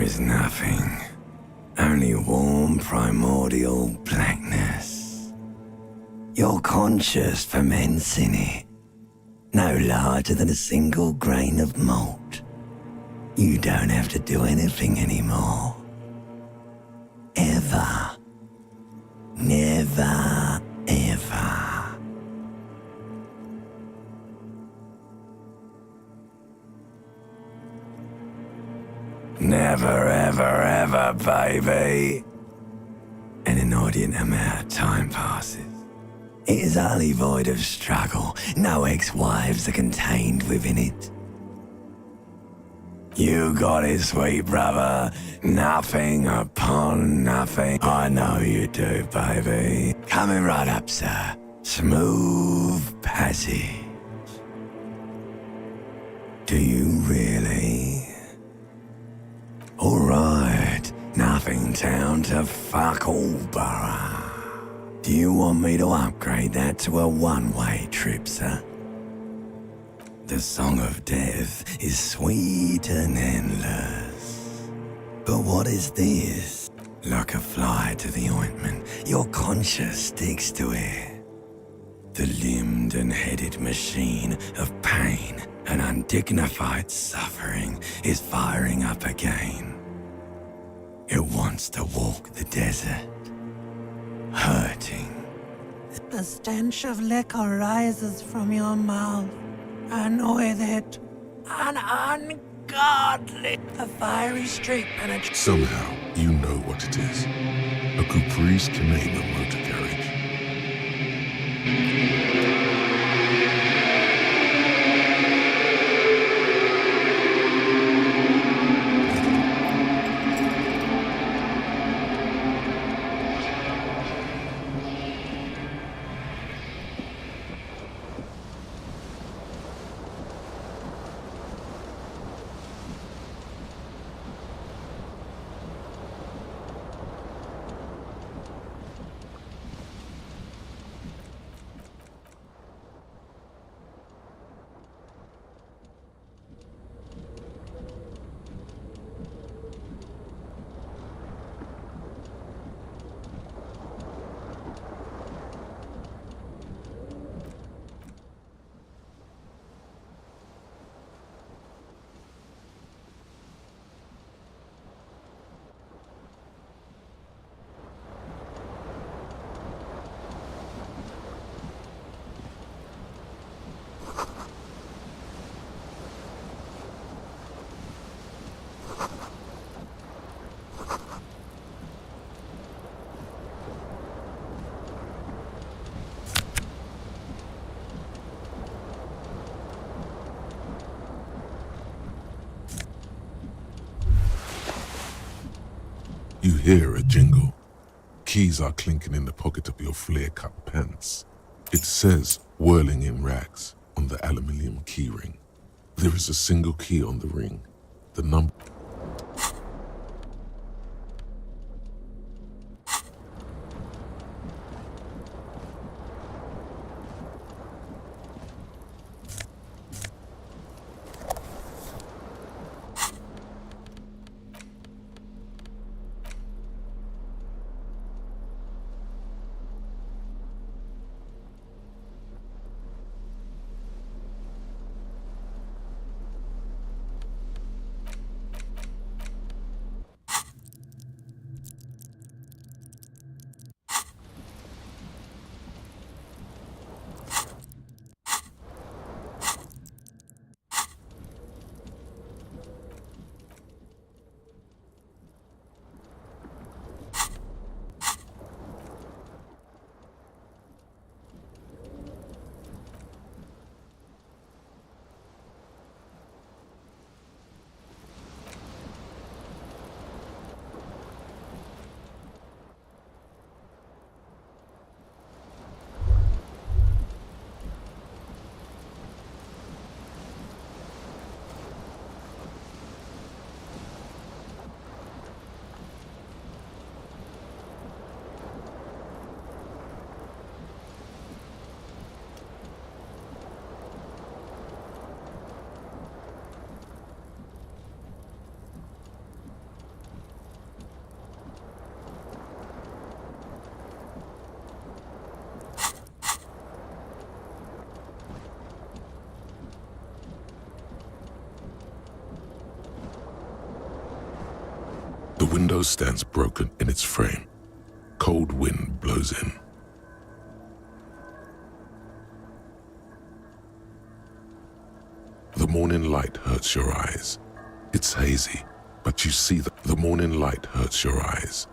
is nothing. Only warm primordial blackness. Your conscious ferments in it. No larger than a single grain of malt. You don't have to do anything anymore. Ever. Never, ever. Never, ever, ever, baby. An inordinate amount of time passes. It is utterly void of struggle. No ex-wives are contained within it. You got it, sweet brother. Nothing upon nothing. I know you do, baby. Coming right up, sir. Smooth passage. Do you really? Alright, nothing town to fuck all borough. Do you want me to upgrade that to a one-way trip, sir? The song of death is sweet and endless. But what is this? Like a fly to the ointment, your conscience sticks to it. The limbed and headed machine of pain and undignified suffering is firing up again. It wants to walk the desert, hurting. The stench of liquor rises from your mouth, and with it, an ungodly, the fiery streak penetrates. Somehow, you know what it is. A Caprice Canadian motor carriage. You hear a jingle. Keys are clinking in the pocket of your flare-cut pants. It says, whirling in rags, on the aluminium keyring. There is a single key on the ring. The number... The window stands broken in its frame. Cold wind blows in. The morning light hurts your eyes. It's hazy, but you see the morning light hurts your eyes.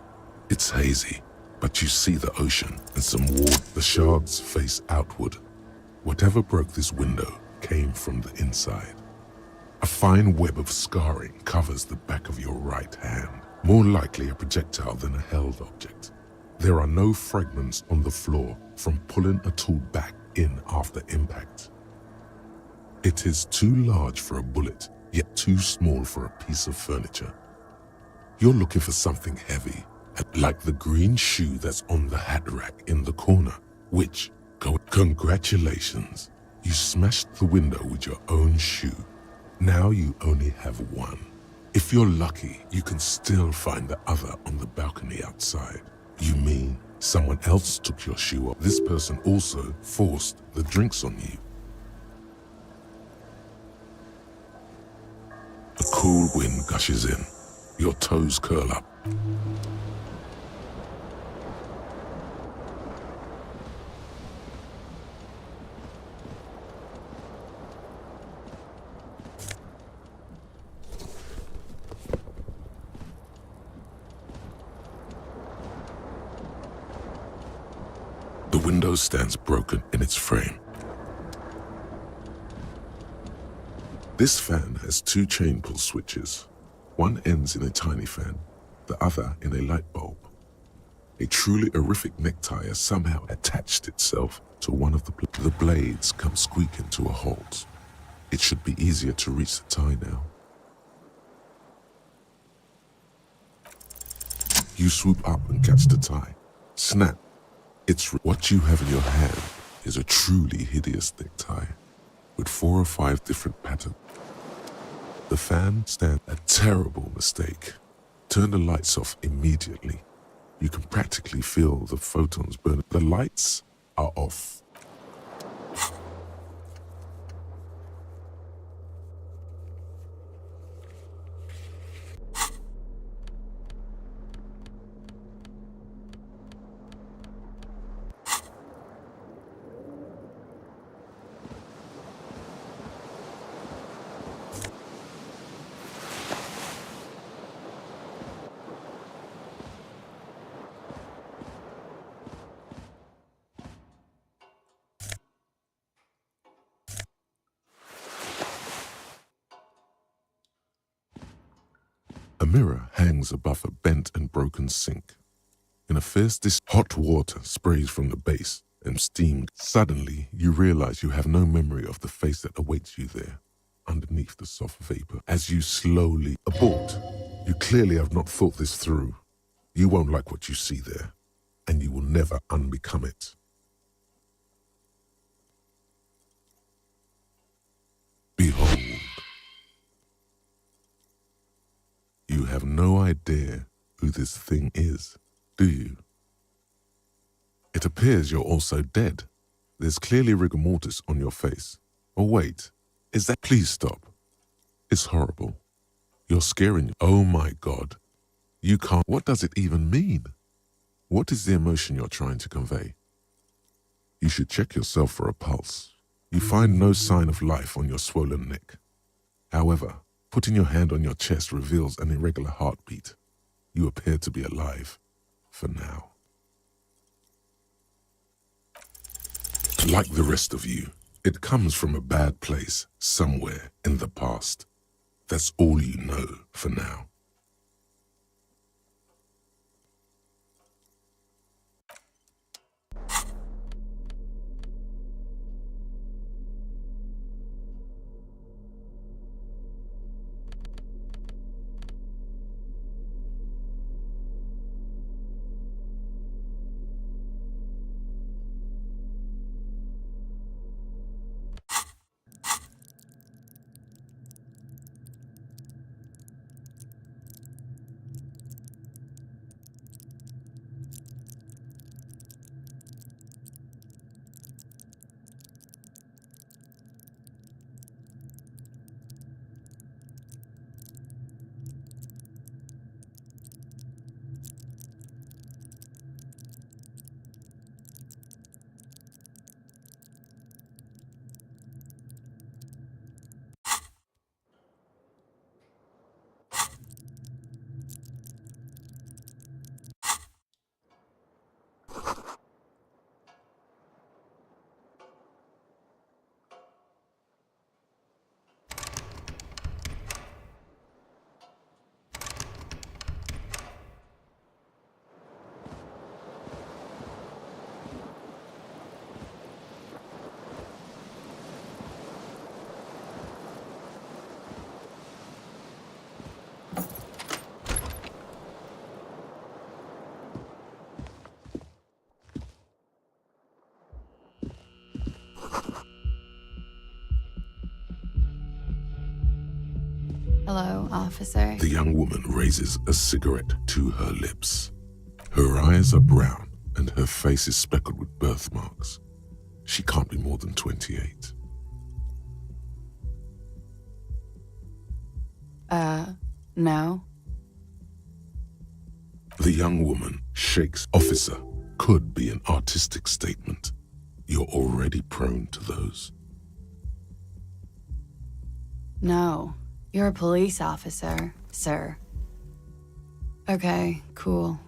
It's hazy, but you see the ocean and some water. The shards face outward. Whatever broke this window came from the inside. A fine web of scarring covers the back of your right hand, more likely a projectile than a held object. There are no fragments on the floor from pulling a tool back in after impact. It is too large for a bullet, yet too small for a piece of furniture. You're looking for something heavy, like the green shoe that's on the hat rack in the corner, which, congratulations, you smashed the window with your own shoe. Now you only have one. If you're lucky, you can still find the other on the balcony outside. You mean someone else took your shoe off? This person also forced the drinks on you. A cool wind gushes in. Your toes curl up. The window stands broken in its frame. This fan has two chain pull switches. One ends in a tiny fan, the other in a light bulb. A truly horrific necktie has somehow attached itself to one of the blades come squeaking to a halt. It should be easier to reach the tie now. You swoop up and catch the tie. Snap. What you have in your hand is a truly hideous necktie with 4 or 5 different patterns. The fan stands a terrible mistake. Turn the lights off immediately. You can practically feel the photons burn. The lights are off. A mirror hangs above a bent and broken sink. In a fierce hot water sprays from the base and steam. Suddenly, you realize you have no memory of the face that awaits you there, underneath the soft vapor. As you slowly abort, you clearly have not thought this through. You won't like what you see there, and you will never unbecome it. Behold. You have no idea who this thing is, do you? It appears you're also dead. There's clearly rigor mortis on your face. Oh wait, is that? Please stop. It's horrible. You're scaring me. Oh my God. You can't. What does it even mean? What is the emotion you're trying to convey? You should check yourself for a pulse. You find no sign of life on your swollen neck. However, putting your hand on your chest reveals an irregular heartbeat. You appear to be alive, for now. Like the rest of you, it comes from a bad place, somewhere in the past. That's all you know for now. officer. The young woman raises a cigarette to her lips. Her eyes are brown and her face is speckled with birthmarks. She can't be more than 28. No. The young woman shakes. Officer could be an artistic statement. You're already prone to those. No. You're a police officer, sir. Okay, cool.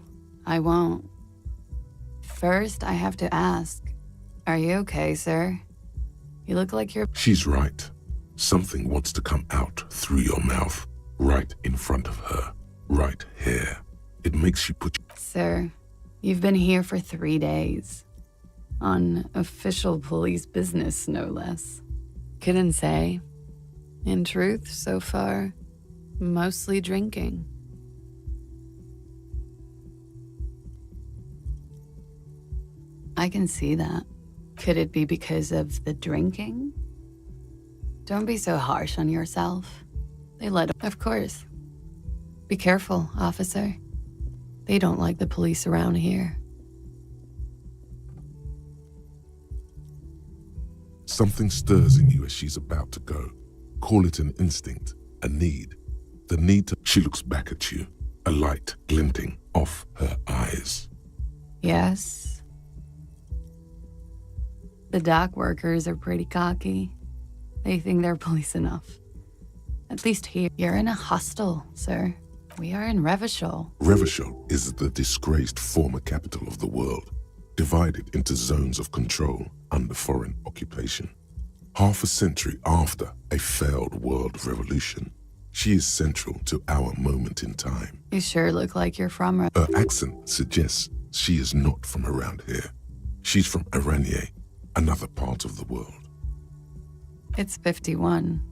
I won't. First, I have to ask, are you okay, sir? You look like you're... She's right. Something wants to come out through your mouth, right in front of her, right here. It makes you put... Sir, you've been here for 3 days. On official police business, no less. Couldn't say. In truth, so far, mostly drinking. I can see that. Could it be because of the drinking? Don't be so harsh on yourself. They let... Of course. Be careful, officer. They don't like the police around here. Something stirs in you as she's about to go. Call it an instinct, a need. The need to... She looks back at you, a light glinting off her eyes. Yes. The dock workers are pretty cocky. They think they're police enough. At least here. You're in a hostel, sir. We are in Revachol. Revachol is the disgraced former capital of the world, divided into zones of control under foreign occupation. Half a century after a failed world revolution, she is central to our moment in time. You sure look like you're from... Her accent suggests she is not from around here. She's from Aranye, another part of the world. It's 51.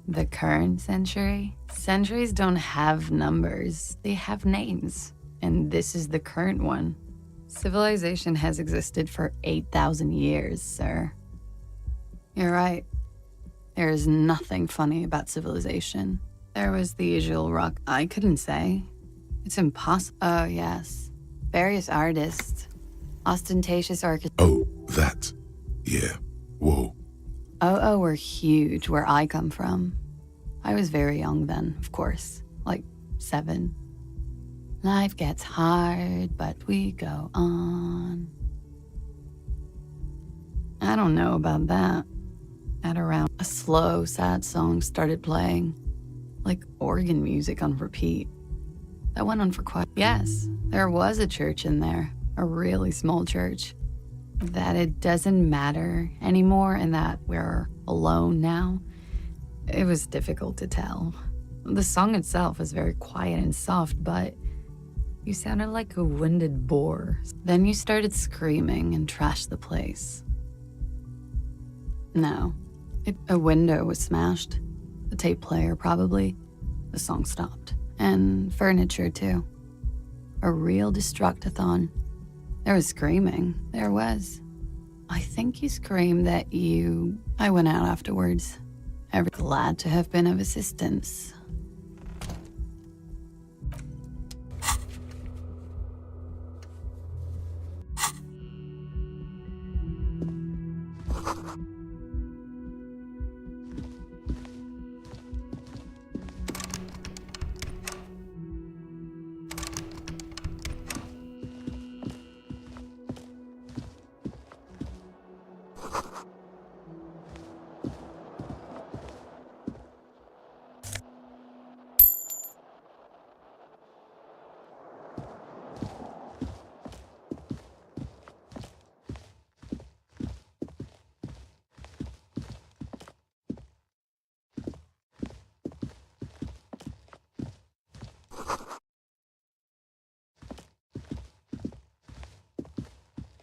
The current century? Centuries don't have numbers. They have names. And this is the current one. Civilization has existed for 8,000 years, sir. You're right. There is nothing funny about civilization. There was the usual rock. I couldn't say. It's impossible. Oh, yes. Various artists. Ostentatious architects. Oh, that. Yeah. Whoa. Were huge where I come from. I was very young then, of course. Like 7. Life gets hard, but we go on. I don't know about that. At around a slow, sad song started playing, like organ music on repeat. That went on for quite... Yes, there was a church in there, a really small church. That it doesn't matter anymore and that we're alone now, it was difficult to tell. The song itself was very quiet and soft, but you sounded like a winded boar. Then you started screaming and trashed the place. No. A window was smashed. The tape player, probably. The song stopped. And furniture, too. A real destructathon. There was screaming. There was. I think you screamed that you... I went out afterwards. Glad to have been of assistance.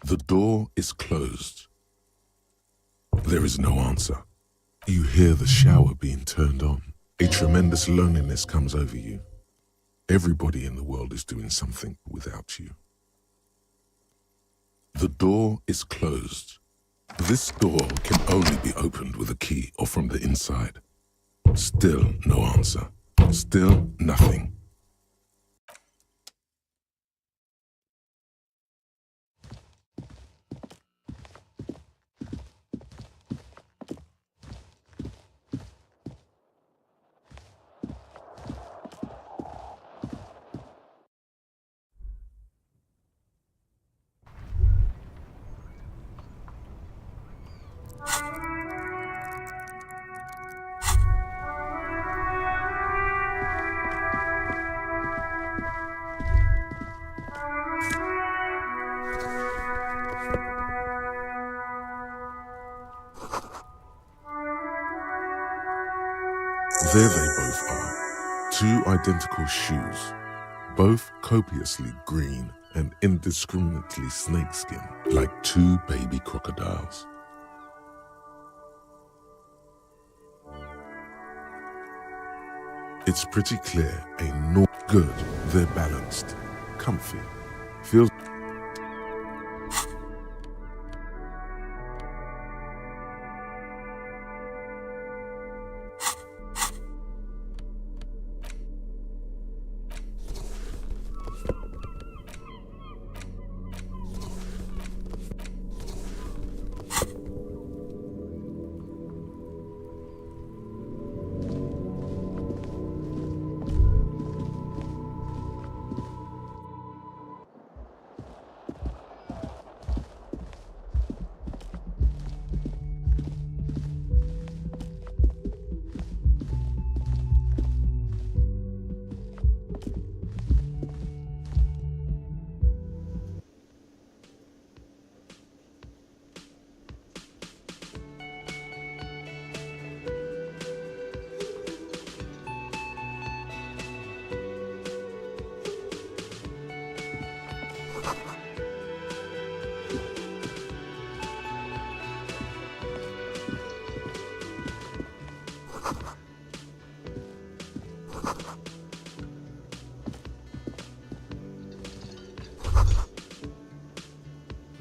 The door is closed. There is no answer. You hear the shower being turned on. A tremendous loneliness comes over you. Everybody in the world is doing something without you. The door is closed. This door can only be opened with a key or from the inside. Still no answer. Still nothing. There they both are, two identical shoes, both copiously green and indiscriminately snakeskin, like two baby crocodiles. It's pretty clear, ain't no good, they're balanced, comfy, feels.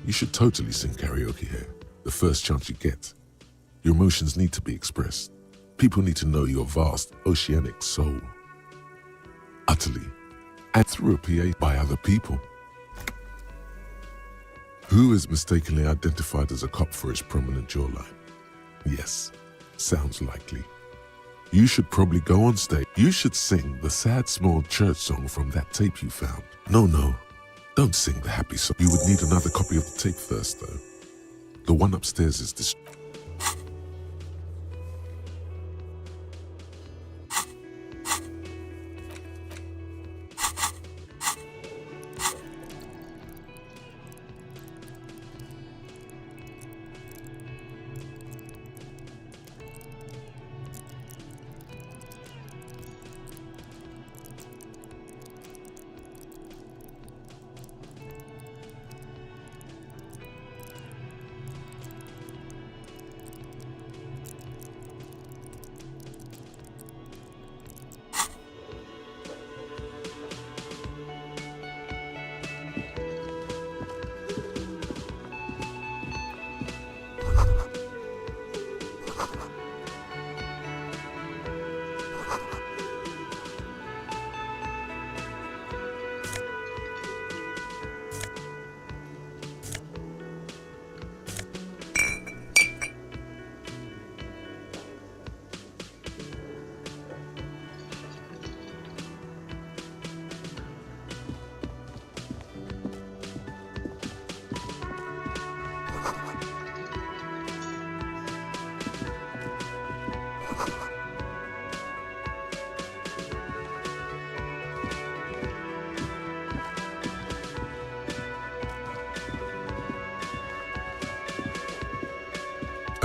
You should totally sing karaoke here, the first chance you get. Your emotions need to be expressed. People need to know your vast, oceanic soul. Utterly, and through a PA by other people. Who is mistakenly identified as a cop for his prominent jawline? Yes, sounds likely. You should probably go on stage. You should sing the sad small church song from that tape you found. No, don't sing the happy song. You would need another copy of the tape first, though. The one upstairs is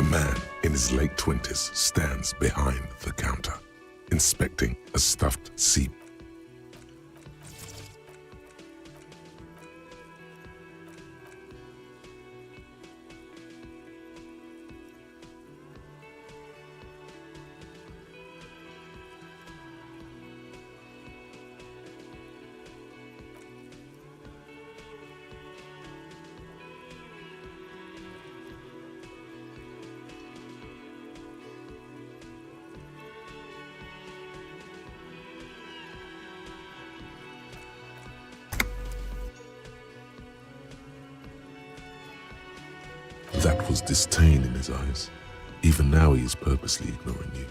a man in his late 20s stands behind the counter, inspecting a stuffed sea. That was disdain in his eyes. Even now he is purposely ignoring you.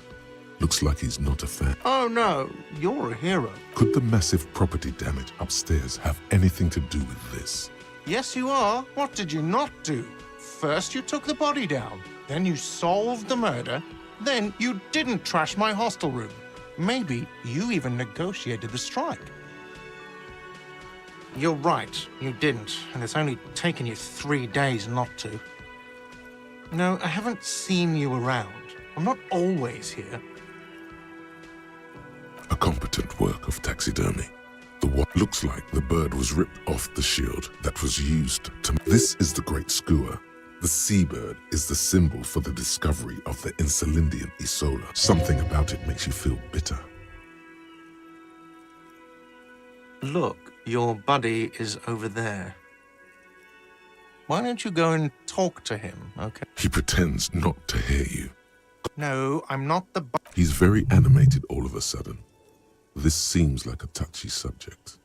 Looks like he's not a fan. Oh no, you're a hero. Could the massive property damage upstairs have anything to do with this? Yes, you are. What did you not do? First you took the body down, then you solved the murder, then you didn't trash my hostel room. Maybe you even negotiated the strike. You're right, you didn't, and it's only taken you 3 days not to. No, I haven't seen you around. I'm not always here. A competent work of taxidermy. The what looks like the bird was ripped off the shield that was used to... This is the great skua. The seabird is the symbol for the discovery of the Insulindian Isola. Something about it makes you feel bitter. Look, your buddy is over there. Why don't you go and talk to him, okay? He pretends not to hear you. No, I'm not the He's very animated all of a sudden. This seems like a touchy subject.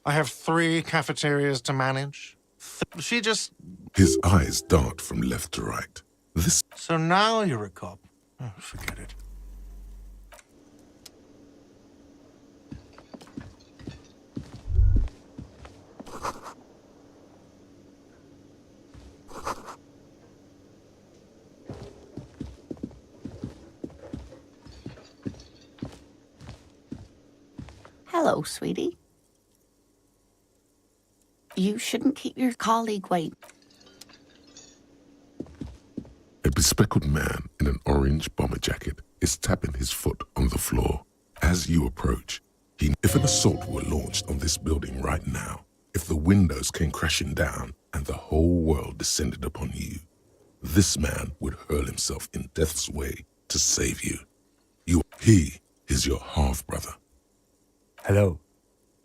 I have 3 cafeterias to manage. She just... His eyes dart from left to right. This... So now you're a cop. Oh, forget it. Hello, sweetie. You shouldn't keep your colleague waiting. A bespectacled man in an orange bomber jacket is tapping his foot on the floor. As you approach, if an assault were launched on this building right now, if the windows came crashing down and the whole world descended upon you, this man would hurl himself in death's way to save you. He is your half-brother. Hello,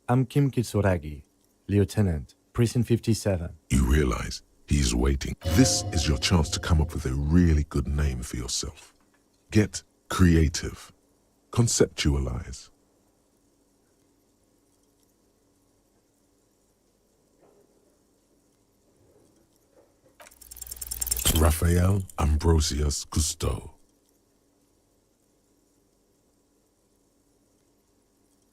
I'm Kim Kitsuragi, Lieutenant, Precinct 57. You realize he is waiting. This is your chance to come up with a really good name for yourself. Get creative. Conceptualize. Raphael Ambrosius Cousteau.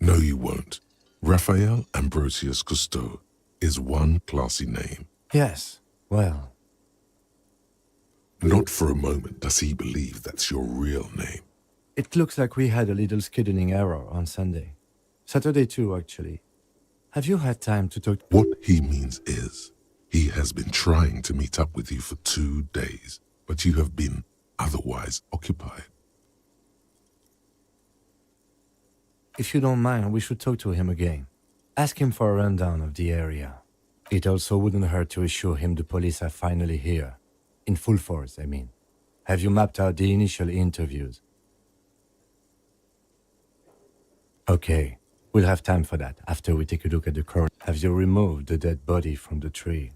No, you won't. Raphael Ambrosius Cousteau is one classy name. Yes, well... Not for a moment does he believe that's your real name. It looks like we had a little scheduling error on Sunday. Saturday too, actually. Have you had time to talk? What he means is, he has been trying to meet up with you for 2 days, but you have been otherwise occupied. If you don't mind, we should talk to him again. Ask him for a rundown of the area. It also wouldn't hurt to assure him the police are finally here. In full force, I mean. Have you mapped out the initial interviews? Okay, we'll have time for that after we take a look at the corpse. Have you removed the dead body from the tree?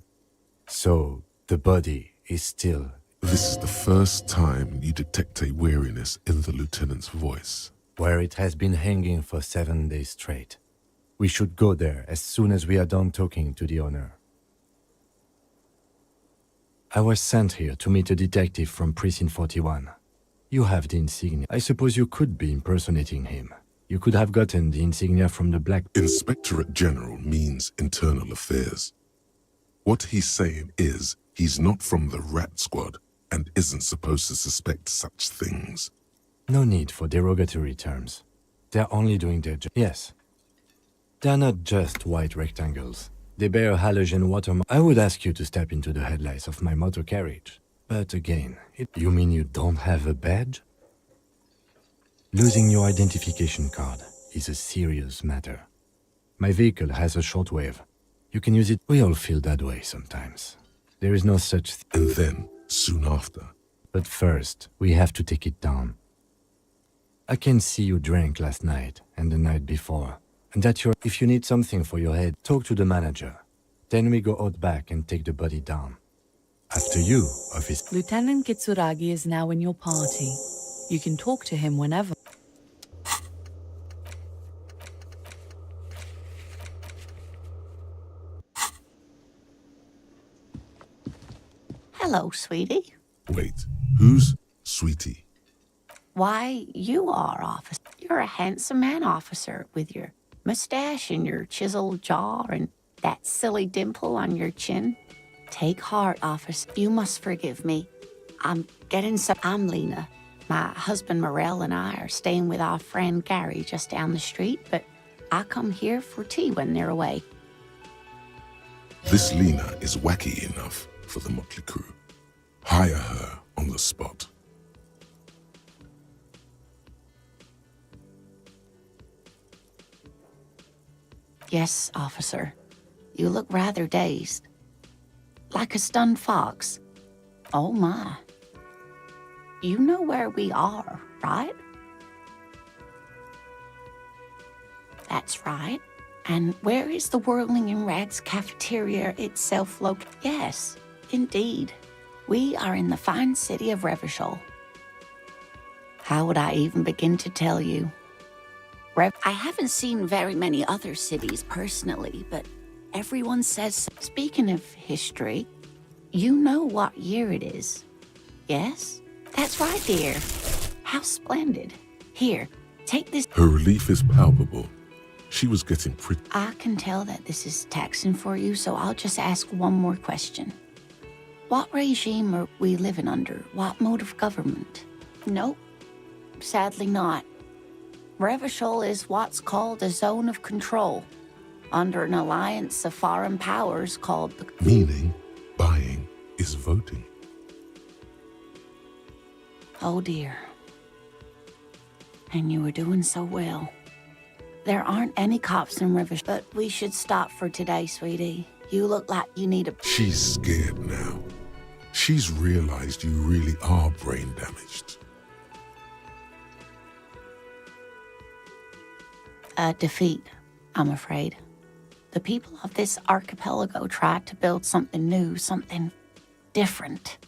So, the body is still... This is the first time you detect a weariness in the lieutenant's voice. Where it has been hanging for 7 days straight. We should go there as soon as we are done talking to the owner. I was sent here to meet a detective from Precinct 41. You have the insignia. I suppose you could be impersonating him. You could have gotten the insignia from the Black... Inspectorate General means internal affairs. What he's saying is, he's not from the rat squad and isn't supposed to suspect such things. No need for derogatory terms. They're only doing their job. Yes. They're not just white rectangles. They bear a halogen watermark. I would ask you to step into the headlights of my motor carriage. But again, you mean you don't have a badge? Losing your identification card is a serious matter. My vehicle has a shortwave. You can use it. We all feel that way sometimes. There is no such thing. And then, soon after... But first, we have to take it down. I can see you drank last night and the night before. And that if you need something for your head, talk to the manager. Then we go out back and take the body down. After you, officer. Lieutenant Kitsuragi is now in your party. You can talk to him whenever. Hello, sweetie. Wait, who's Sweetie? Why, you are, officer. You're a handsome man, officer, with your mustache and your chiseled jaw and that silly dimple on your chin. Take heart, officer. You must forgive me. I'm Lena. My husband Morel and I are staying with our friend Gary just down the street, but I come here for tea when they're away. This Lena is wacky enough for the motley crew. Hire her on the spot. Yes, officer. You look rather dazed. Like a stunned fox. Oh my. You know where we are, right? That's right. And where is the Whirling in Rags cafeteria itself located? Yes, indeed. We are in the fine city of Revachol. How would I even begin to tell you? I haven't seen very many other cities personally, but everyone says so. Speaking of history, you know what year it is. Yes? That's right, dear. How splendid. Here, take this. Her relief is palpable. She was getting pretty. I can tell that this is taxing for you, so I'll just ask one more question. What regime are we living under? What mode of government? Nope. Sadly not. Revachol is what's called a zone of control, under an alliance of foreign powers called the... Meaning, buying is voting. Oh dear. And you were doing so well. There aren't any cops in Revachol, but we should stop for today, sweetie. You look like you need a... She's scared now. She's realized you really are brain damaged. A defeat, I'm afraid. The people of this archipelago tried to build something new, something different.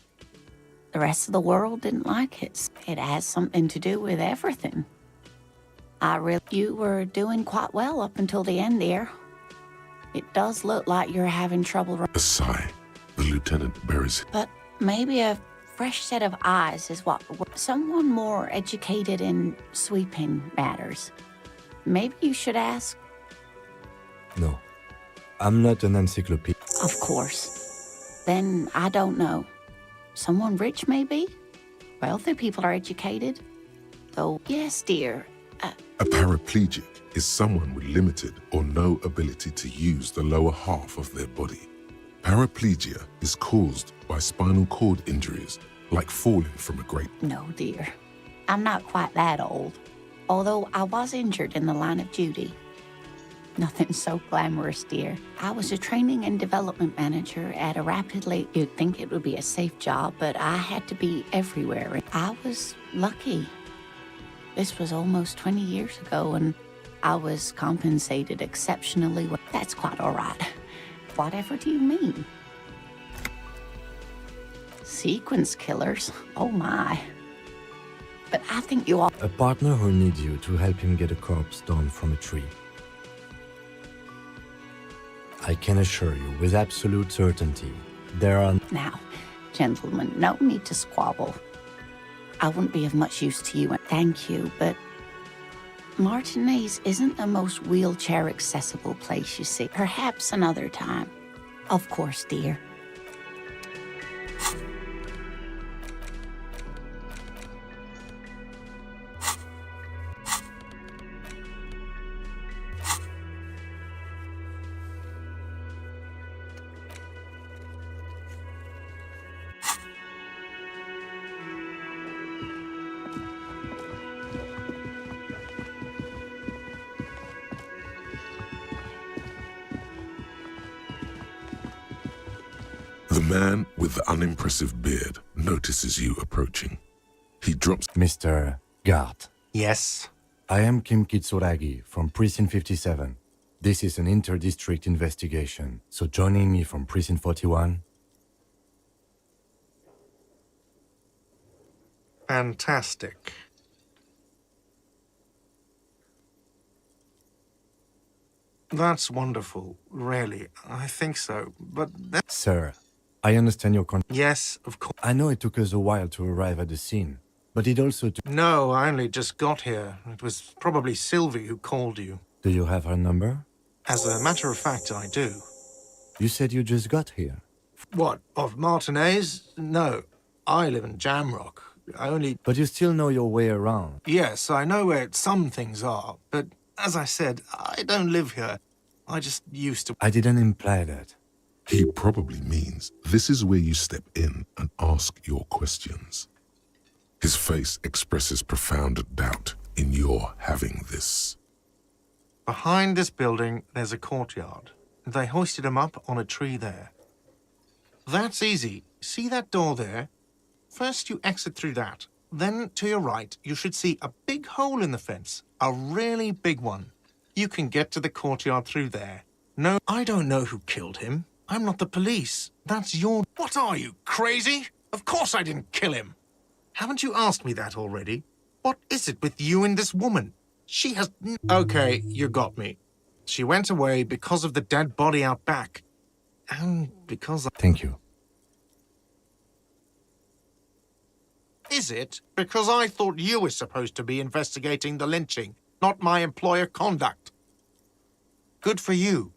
The rest of the world didn't like it. It has something to do with everything. You were doing quite well up until the end there. It does look like you're having trouble. A sigh. The lieutenant buries. But maybe a fresh set of eyes is what... Someone more educated in sweeping matters. Maybe you should ask. No, I'm not an encyclopedia. Of course. Then I don't know. Someone rich, maybe? Wealthy people are educated. Though, yes, dear. A paraplegic is someone with limited or no ability to use the lower half of their body. Paraplegia is caused by spinal cord injuries, like falling from a great... No, dear. I'm not quite that old. Although I was injured in the line of duty. Nothing so glamorous, dear. I was a training and development manager at a rapidly... You'd think it would be a safe job, but I had to be everywhere. I was lucky. This was almost 20 years ago, and I was compensated exceptionally well. That's quite all right. Whatever do you mean? Sequence killers? Oh, my. But I think you all... A partner who needs you to help him get a corpse down from a tree. I can assure you with absolute certainty, there are... Now, gentlemen, no need to squabble. I wouldn't be of much use to you, and thank you, but... Martinez isn't the most wheelchair-accessible place, you see. Perhaps another time. Of course, dear. The man with the unimpressive beard notices you approaching. He drops... Mr. Gart. Yes? I am Kim Kitsuragi from Precinct 57. This is an inter-district investigation, so joining me from Precinct 41... Fantastic. That's wonderful, really. I think so. But Sir, I understand your Yes, of course. I know it took us a while to arrive at the scene, but it also took... No, I only just got here. It was probably Sylvie who called you. Do you have her number? As a matter of fact, I do. You said you just got here. What, of Martinez? No, I live in Jamrock. I only... But you still know your way around. Yes, I know where some things are, but as I said, I don't live here. I just used to... I didn't imply that. He probably means this is where you step in and ask your questions. His face expresses profound doubt in your having this. Behind this building, there's a courtyard. They hoisted him up on a tree there. That's easy. See that door there? First you exit through that. Then, to your right, you should see a big hole in the fence. A really big one. You can get to the courtyard through there. No, I don't know who killed him. I'm not the police. That's your... What are you, crazy? Of course I didn't kill him. Haven't you asked me that already? What is it with you and this woman? She has... Okay, you got me. She went away because of the dead body out back. And because... Thank you. Is it? Because I thought you were supposed to be investigating the lynching, not my employer conduct. Good for you.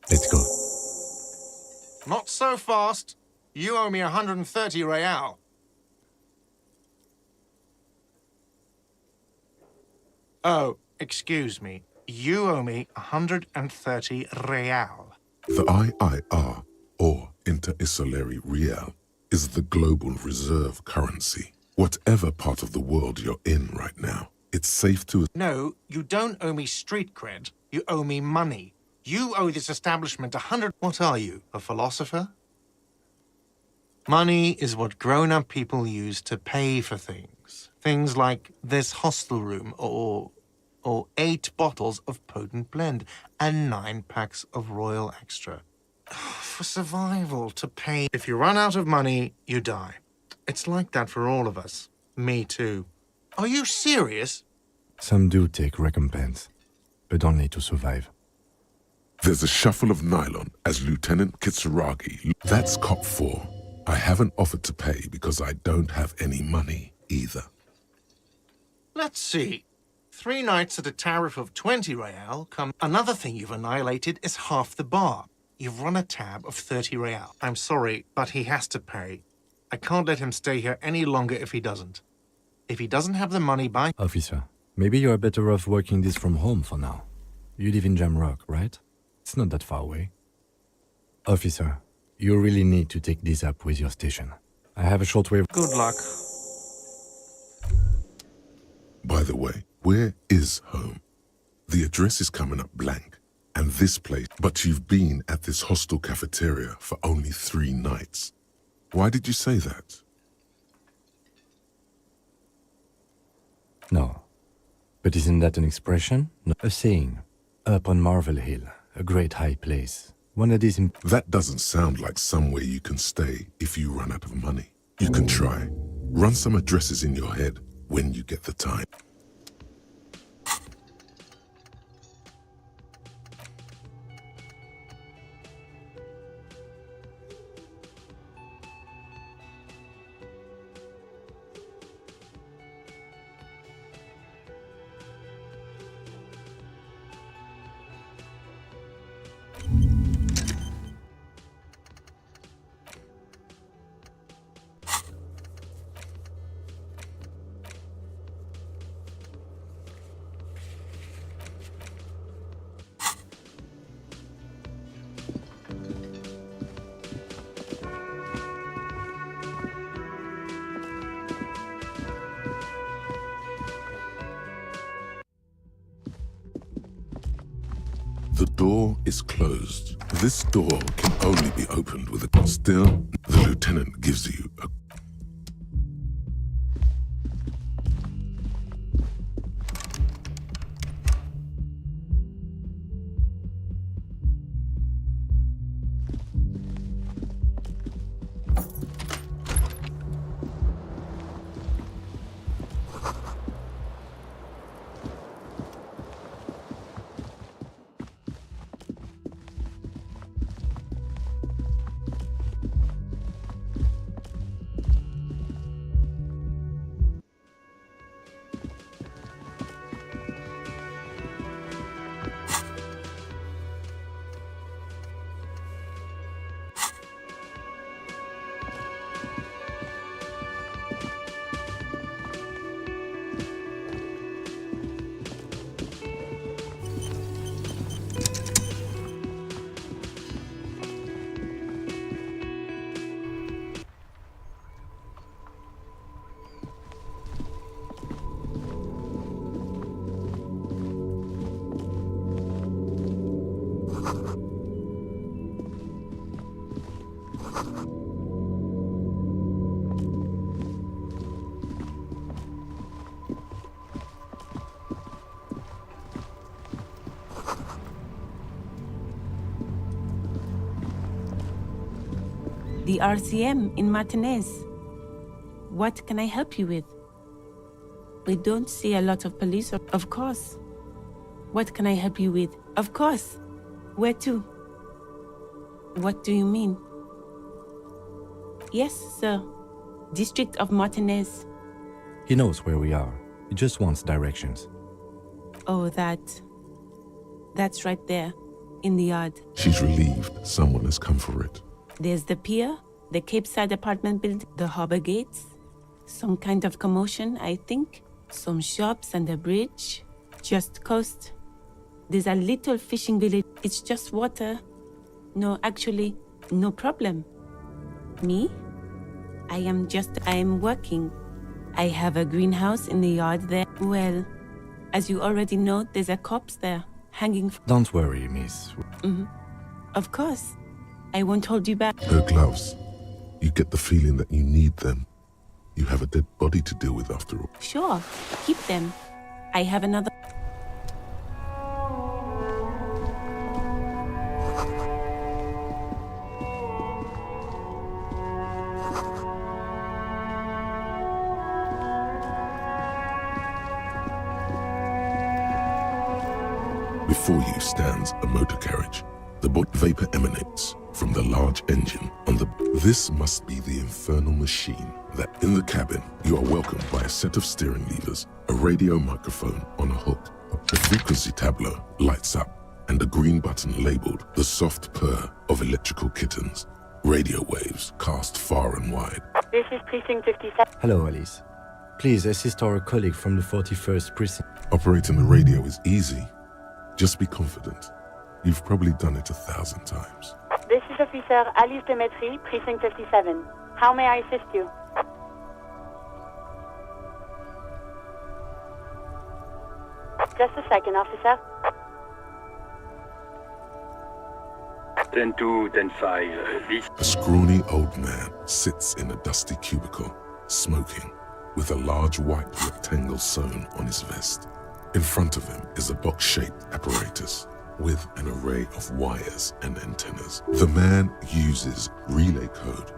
Let's go. Not so fast. You owe me 130 real. Oh, excuse me. You owe me 130 real. The IIR, or Inter-Isolary Real, is the global reserve currency. Whatever part of the world you're in right now, it's safe to... No, you don't owe me street cred. You owe me money. You owe this establishment 100... What are you, a philosopher? Money is what grown-up people use to pay for things. Things like this hostel room, or 8 bottles of potent blend, and 9 packs of Royal Extra. For survival, to pay... If you run out of money, you die. It's like that for all of us. Me too. Are you serious? Some do take recompense, but only to survive. There's a shuffle of nylon as Lieutenant Kitsuragi. That's cop 4. I haven't offered to pay because I don't have any money either. Let's see. 3 nights at a tariff of 20 real come... Another thing you've annihilated is half the bar. You've run a tab of 30 real. I'm sorry, but he has to pay. I can't let him stay here any longer if he doesn't. If he doesn't have the money by... Officer, maybe you're better off working this from home for now. You live in Jamrock, right? It's not that far away. Officer, you really need to take this up with your station. I have a short way... Good luck. By the way, where is home? The address is coming up blank, and this place... But you've been at this hostel cafeteria for only 3 nights. Why did you say that? No. But isn't that an expression? No. A saying. Up on Marvel Hill, a great high place. One that is... That doesn't sound like somewhere you can stay if you run out of money. You can try. Run some addresses in your head when you get the time. The door is closed. This door can only be opened with a... Still, the lieutenant gives you a... the RCM in Martinez. What can I help you with? We don't see a lot of police, of course. What can I help you with? Of course. Where to? What do you mean? Yes, sir. District of Martinez. He knows where we are. He just wants directions. Oh, that's right there, in the yard. She's relieved someone has come for it. There's the pier, the Cape Side apartment building, the harbor gates. Some kind of commotion, I think. Some shops and a bridge. Just coast. There's a little fishing village. It's just water. No, actually, no problem. Me? I am working. I have a greenhouse in the yard there. Well, as you already know, there's a corpse there, hanging. Don't worry, miss. Of course. I won't hold you back. Her gloves. You get the feeling that you need them. You have a dead body to deal with after all. Sure, keep them. I have another. Before you stands a motor carriage. The vapor emanates from the large engine on the... This must be the infernal machine that in the cabin you are welcomed by a set of steering levers, a radio microphone on a hook. The frequency tableau lights up and a green button labeled the soft purr of electrical kittens. Radio waves cast far and wide. This is Precinct 57. Hello, Alice. Please assist our colleague from the 41st Precinct. Operating the radio is easy. Just be confident. You've probably done it 1,000 times. This is Officer Alice Demetri, Precinct 57. How may I assist you? Just a second, officer. 10-2, 10-5, this... A scrawny old man sits in a dusty cubicle, smoking, with a large white rectangle sewn on his vest. In front of him is a box-shaped apparatus with an array of wires and antennas. The man uses relay code.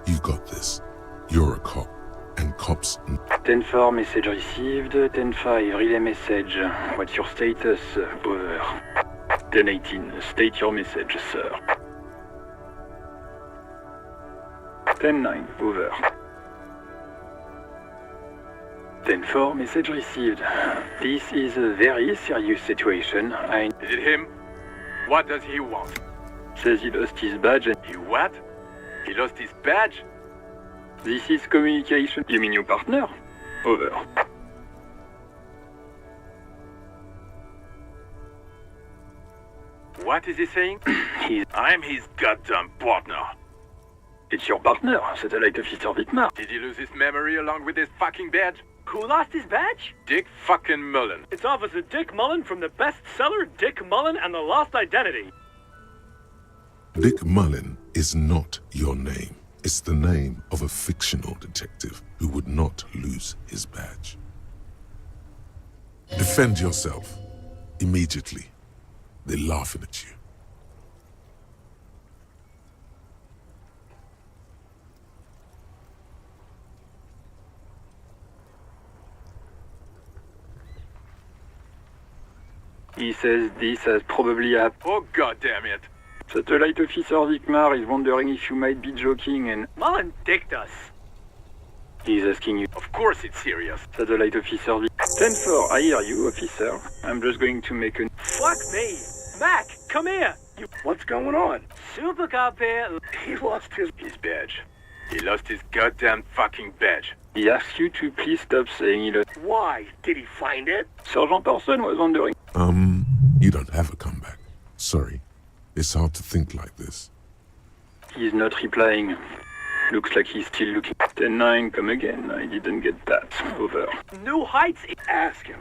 You've got this. You're a cop, and cops... 10-4, message received. 10-5, relay message. What's your status? Over. 10-18, state your message, sir. 10-9, over. 10-4, message received. This is a very serious situation. Is it him? What does he want? Says he lost his badge and... He what? He lost his badge? This is communication. You mean your partner? Over. What is he saying? I'm his goddamn partner. It's your partner, Satellite Officer Wittmar. Did he lose his memory along with his fucking badge? Who lost his badge? Dick fucking Mullen. It's Officer Dick Mullen from the bestseller Dick Mullen and the Lost Identity. Dick Mullen is not your name. It's the name of a fictional detective who would not lose his badge. Defend yourself. Immediately. They're laughing at you. He says this has probably happened. Oh, goddamn it. Satellite Officer Wittmar is wondering if you might be joking and... Mullen dicked us. He's asking you. Of course it's serious. Satellite Officer 10-4, I hear you, officer. I'm just going to make a... Fuck me! Mac, come here! What's going on? Super Cop here. He lost his badge. He lost his goddamn fucking badge. He asks you to please stop saying he lost... Why? Did he find it? Sergeant Orson was wondering... You don't have a comeback. Sorry. It's hard to think like this. He's not replying. Looks like he's still looking. 10-9, come again. I didn't get that. Over. New Heights. Ask him.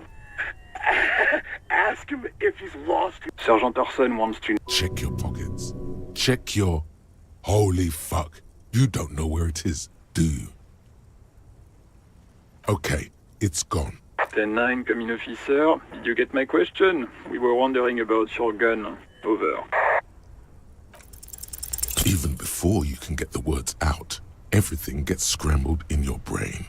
Ask him if he's lost. Sergeant Orson wants to... Check your pockets. Check your... Holy fuck. You don't know where it is, do you? Okay, it's gone. 10-9, come in, officer. Did you get my question? We were wondering about your gun. Over. Even before before you can get the words out, everything gets scrambled in your brain.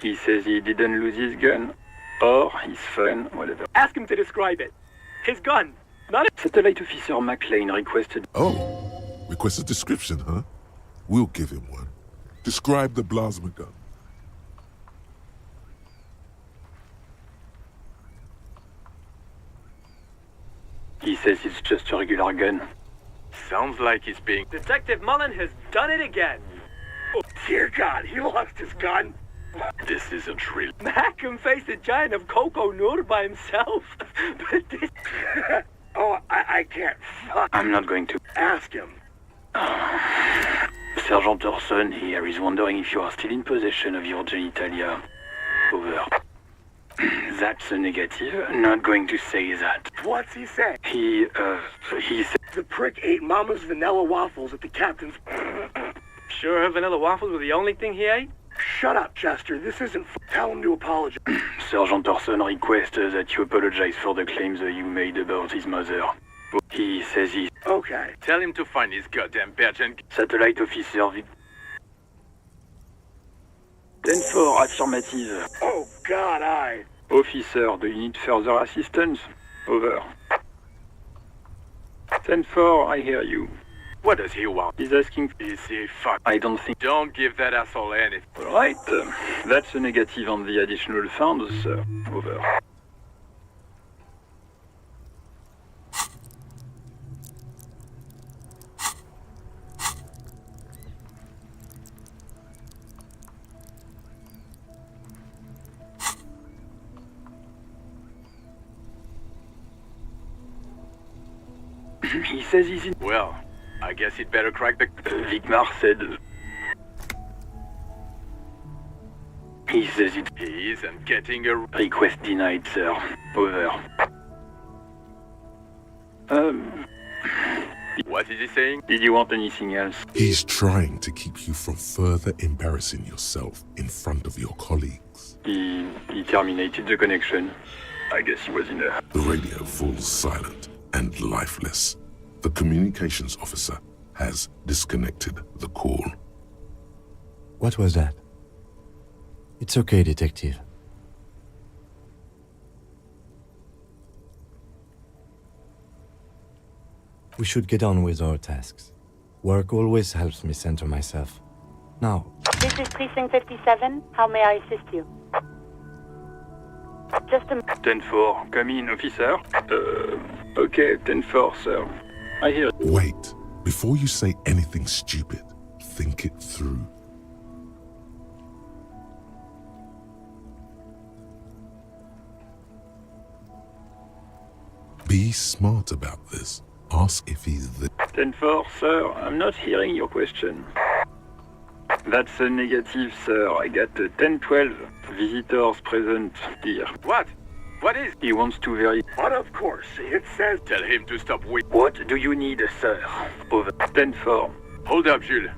He says he didn't lose his gun, or his phone, whatever. Ask him to describe it. His gun. Not a Satellite Officer McLean requested... Oh, request a description, huh? We'll give him one. Describe the plasma gun. He says it's just a regular gun. Sounds like he's being... Detective Mullen has done it again. Oh, dear God, he lost his gun. This isn't real. Mac can face a giant of Coco Nur by himself. But this... Oh, I can't. Fuck. I'm not going to... Ask him. Sergeant Orson here is wondering if you are still in possession of your genitalia. Over. That's a negative. Not going to say that. What's he saying? He said... The prick ate Mama's vanilla waffles at the captain's... Sure her vanilla waffles were the only thing he ate? Shut up, Chester. This isn't... Tell him to apologize. Sergeant Orson requests that you apologize for the claims you made about his mother. He says he's... Okay. Tell him to find his goddamn badge and... Satellite Officer... 10-4, affirmative. Oh, God, Officer, do you need further assistance? Over. 10-4, I hear you. What does he want? He's asking... Is he fuck? I don't think... Don't give that asshole anything. Alright, that's a negative on the additional funds, sir. Over. He says he's in... Well, I guess he'd better crack the... Vigmar said... He says it... He isn't getting a... Request denied, sir. Over. What is he saying? Did you want anything else? He's trying to keep you from further embarrassing yourself in front of your colleagues. He terminated the connection. I guess he was in a... The radio falls silent and lifeless. The communications officer has disconnected the call. What was that? It's okay, detective. We should get on with our tasks. Work always helps me center myself. Now. This is Precinct 57. How may I assist you? Just a... 10-4, come in, officer. Okay, 10-4, sir. I hear... Wait. Before you say anything stupid, think it through. Be smart about this. Ask if he's the... 10-4, sir. I'm not hearing your question. That's a negative, sir. I got 10-12. Visitors present here. What? What is... He wants to verify... But of course, it says... Tell him to stop waiting. What do you need, sir? Over. 10-4. Hold up, Jules.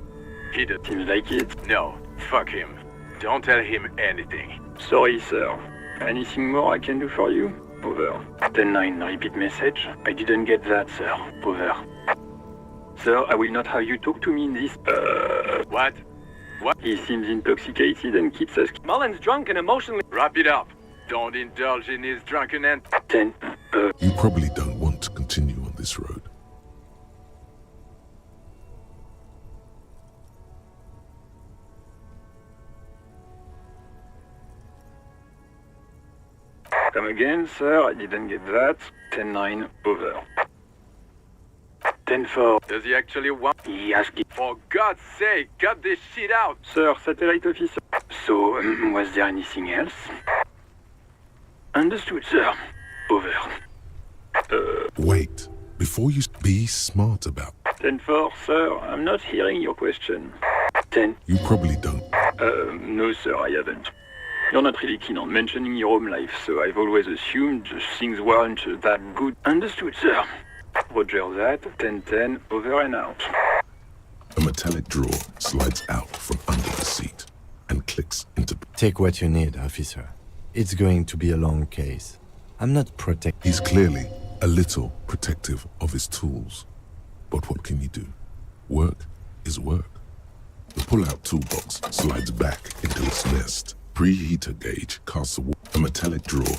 He does... Seems like it. No, fuck him. Don't tell him anything. Sorry, sir. Anything more I can do for you? Over. 10-9, repeat message. I didn't get that, sir. Over. Sir, I will not have you talk to me in this... What? What? He seems intoxicated and keeps asking... Mullen's drunk and emotionally... Wrap it up. Don't indulge in his drunken and... 10... You probably don't want to continue on this road. Come again, sir. I didn't get that. 10-9, over. 10-4. Does he actually want... He asked it. For God's sake, cut this shit out! Sir, satellite officer. So, was there anything else? Understood, sir. Over. Wait. Before you... Be smart about... 10-4, sir. I'm not hearing your question. 10. You probably don't. No, sir, I haven't. You're not really keen on mentioning your home life, so I've always assumed things weren't that good. Understood, sir. Roger that. 10-10, over and out. A metallic drawer slides out from under the seat and clicks into... Take what you need, officer. It's going to be a long case. I'm not protecting... He's clearly a little protective of his tools. But what can you do? Work is work. The pull-out toolbox slides back into its nest. Preheater gauge casts a metallic drawer.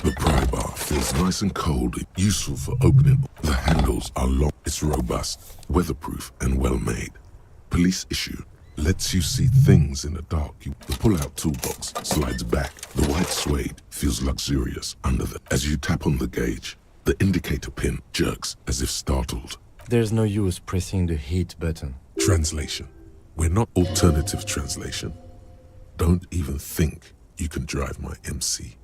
The pry bar feels nice and cold, useful for opening. The handles are long. It's robust, weatherproof, and well-made. Police issue lets you see things in the dark. The pull-out toolbox slides back. The white suede feels luxurious under the... As you tap on the gauge, the indicator pin jerks as if startled. There's no use pressing the heat button. Translation. We're not alternative translation. Don't even think you can drive my MC.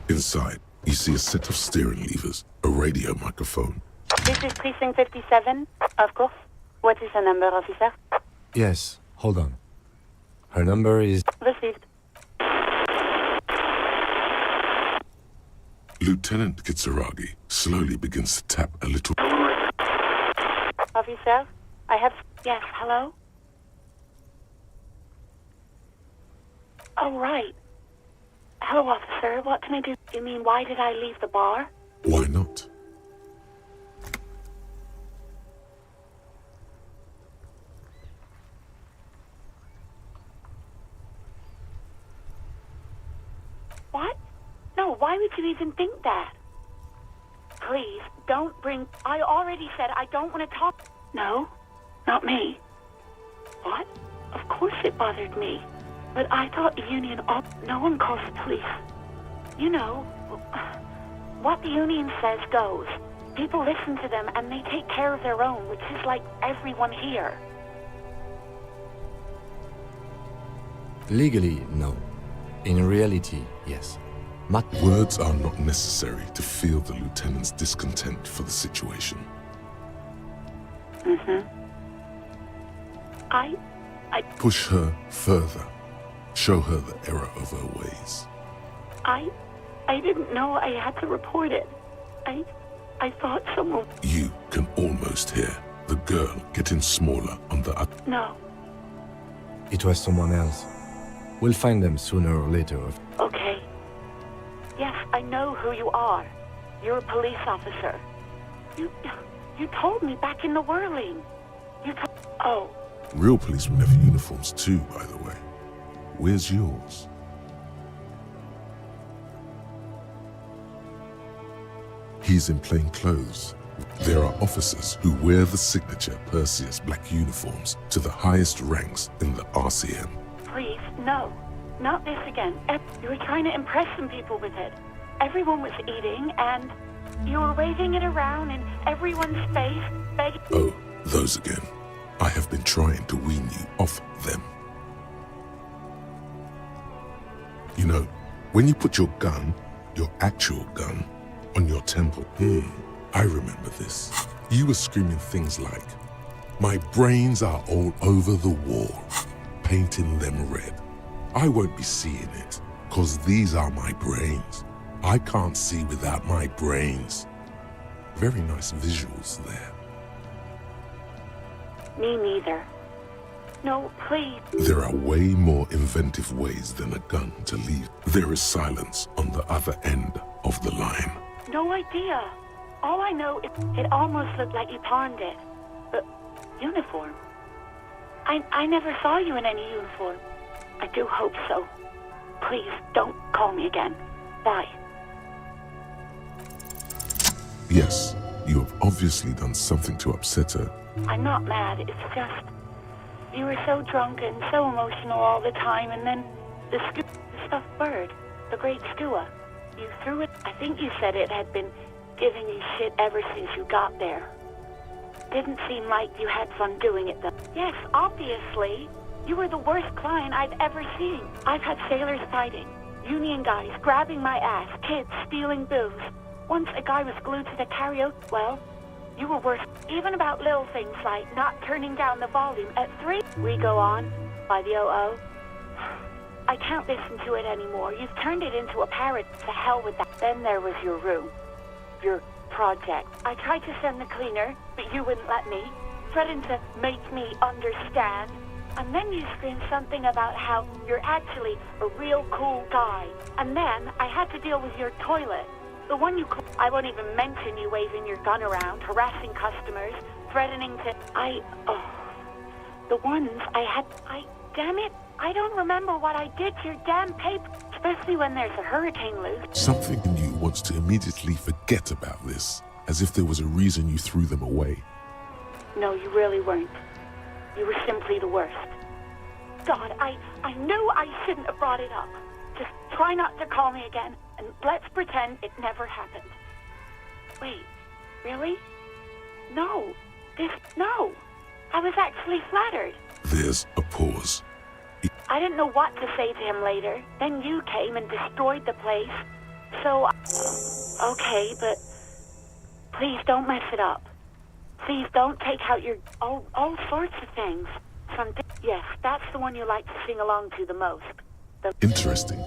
Inside, you see a set of steering levers, a radio microphone. This is Precinct 57, of course. What is the number, officer? Yes, hold on. Her number is... Received. Lieutenant Kitsuragi slowly begins to tap a little... Officer, I have... Yes, hello? Oh, right. Hello, officer. What can I do? You mean, why did I leave the bar? Why not? What? No, why would you even think that? Please, don't bring... I already said I don't want to talk... No, not me. What? Of course it bothered me. But I thought the union... No one calls the police. You know, what the union says goes. People listen to them and they take care of their own, which is like everyone here. Legally, no. In reality, yes. Words are not necessary to feel the lieutenant's discontent for the situation. I Push her further. Show her the error of her ways. I didn't know I had to report it. I thought someone... You can almost hear the girl getting smaller on the other. No. It was someone else. We'll find them sooner or later. Okay. Yes, I know who you are. You're a police officer. You told me back in the whirling. Oh. Real policemen have uniforms too, by the way. Where's yours? He's in plain clothes. There are officers who wear the signature Perseus black uniforms to the highest ranks in the RCM. Please, no. Not this again. You were trying to impress some people with it. Everyone was eating, and you were waving it around in everyone's face, begging... Oh, those again. I have been trying to wean you off them. You know, when you put your gun, your actual gun, on your temple, I remember this. You were screaming things like, "My brains are all over the wall, painting them red. I won't be seeing it, 'cause these are my brains. I can't see without my brains." Very nice visuals there. Me neither. No, please. There are way more inventive ways than a gun to leave. There is silence on the other end of the line. No idea. All I know is it almost looked like you pawned it. But uniform? I never saw you in any uniform. I do hope so. Please, don't call me again. Bye. Yes, you have obviously done something to upset her. I'm not mad, it's just... You were so drunk and so emotional all the time, and then the stuffed bird, the great skua, you threw it. I think you said it had been giving you shit ever since you got there. Didn't seem like you had fun doing it, though. Yes, obviously. You were the worst client I've ever seen. I've had sailors fighting, union guys grabbing my ass, kids stealing booze. Once a guy was glued to the karaoke. Well, you were worse. Even about little things like not turning down the volume at 3. We go on by the OO. I can't listen to it anymore. You've turned it into a parrot. To hell with that. Then there was your room. Your project. I tried to send the cleaner, but you wouldn't let me. Threatened to make me understand. And then you screamed something about how you're actually a real cool guy. And then I had to deal with your toilet. The one you call... I won't even mention you waving your gun around, harassing customers, threatening to... The ones I had... Damn it, I don't remember what I did to your damn paper. Especially when there's a hurricane loose. Something in you wants to immediately forget about this, as if there was a reason you threw them away. No, you really weren't. You were simply the worst. God, I knew I shouldn't have brought it up. Just try not to call me again, and let's pretend it never happened. Wait, really? No. No. I was actually flattered. There's a pause. I didn't know what to say to him later. Then you came and destroyed the place. So, okay, but please don't mess it up. Please don't take out your... all sorts of things. Yes, that's the one you like to sing along to the most. Interesting.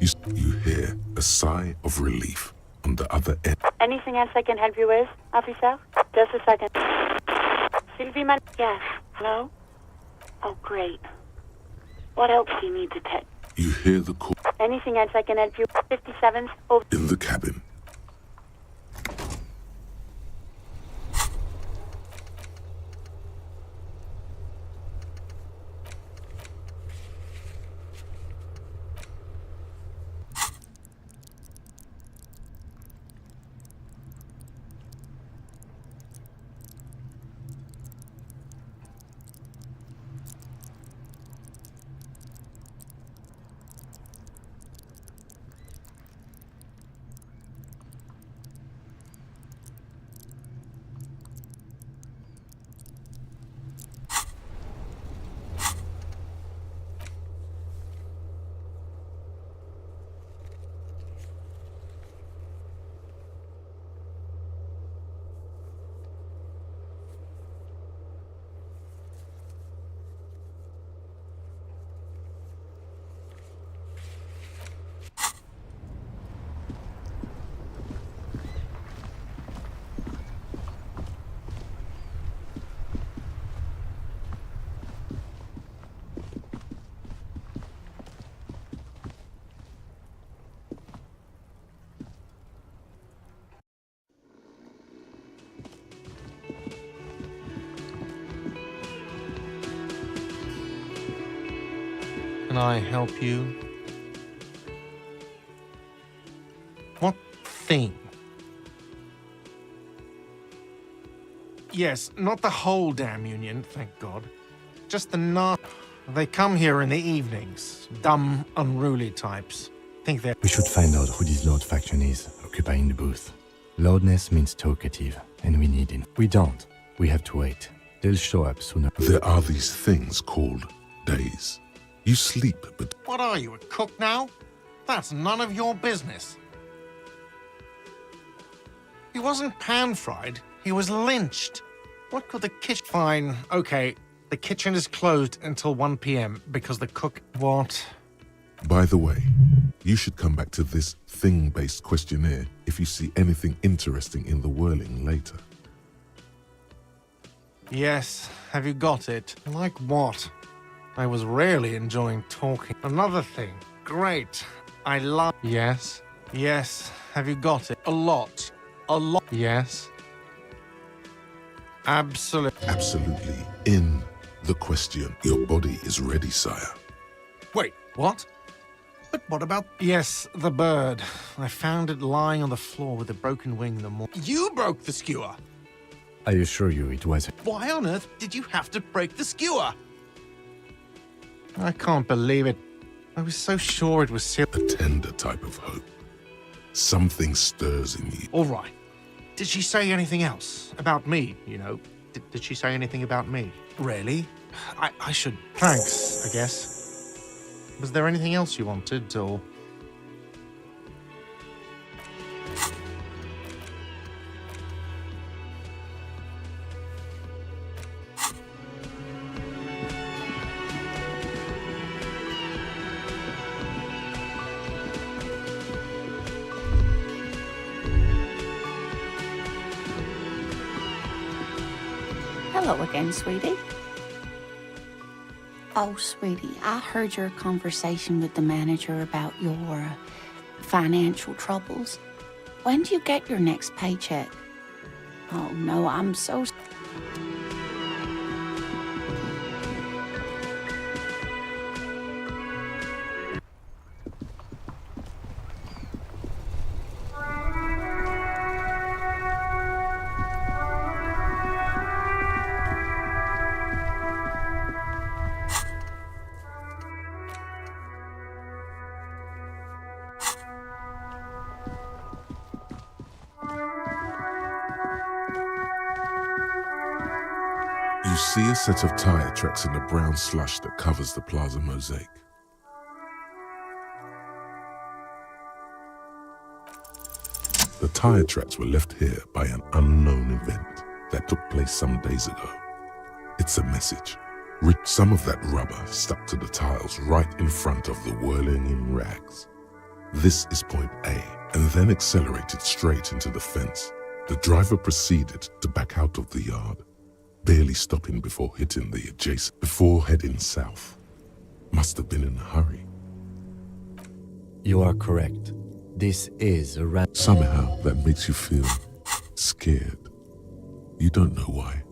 You hear a sigh of relief on the other end. Anything else I can help you with, officer? Just a second. Sylvie, yes. Hello? Oh, great. What else do you need to take? You hear the call. Anything else I can help you? 57's over. In the cabin. Can I help you? What thing? Yes, not the whole damn union, thank God. Just the They come here in the evenings. Dumb, unruly types. Think they're... We should find out who this Lord faction is, occupying the booth. Loudness means talkative, and we need him. We don't. We have to wait. They'll show up sooner. There are these things called days. You sleep, but... What are you, a cook now? That's none of your business. He wasn't pan-fried, he was lynched. What could the kitchen... Fine, okay. The kitchen is closed until 1 p.m. because the cook... What? By the way, you should come back to this thing-based questionnaire if you see anything interesting in the whirling later. Yes, have you got it? Like what? I was rarely enjoying talking. Another thing. Great. I love... Yes. Yes. Have you got it? A lot. A lot. Yes. Absolutely. Absolutely. In the question. Your body is ready, sire. Wait, what? But what about... Yes, the bird. I found it lying on the floor with a broken wing the morning... You broke the skewer! I assure you it wasn't. Why on earth did you have to break the skewer? I can't believe it. I was so sure it was serious. A tender type of hope. Something stirs in me. All right. Did she say anything else? About me, you know? Did she say anything about me? Really? I should... Thanks, I guess. Was there anything else you wanted, or... Hello again, sweetie. Oh, sweetie, I heard your conversation with the manager about your financial troubles. When do you get your next paycheck? Oh, no, I'm so... You see a set of tire tracks in the brown slush that covers the plaza mosaic. The tire tracks were left here by an unknown event that took place some days ago. It's a message. Some of that rubber stuck to the tiles right in front of the whirling in rags. This is point A, and then accelerated straight into the fence. The driver proceeded to back out of the yard, barely stopping before hitting the before heading south. Must have been in a hurry. You are correct. This is a Somehow that makes you feel scared. You don't know why.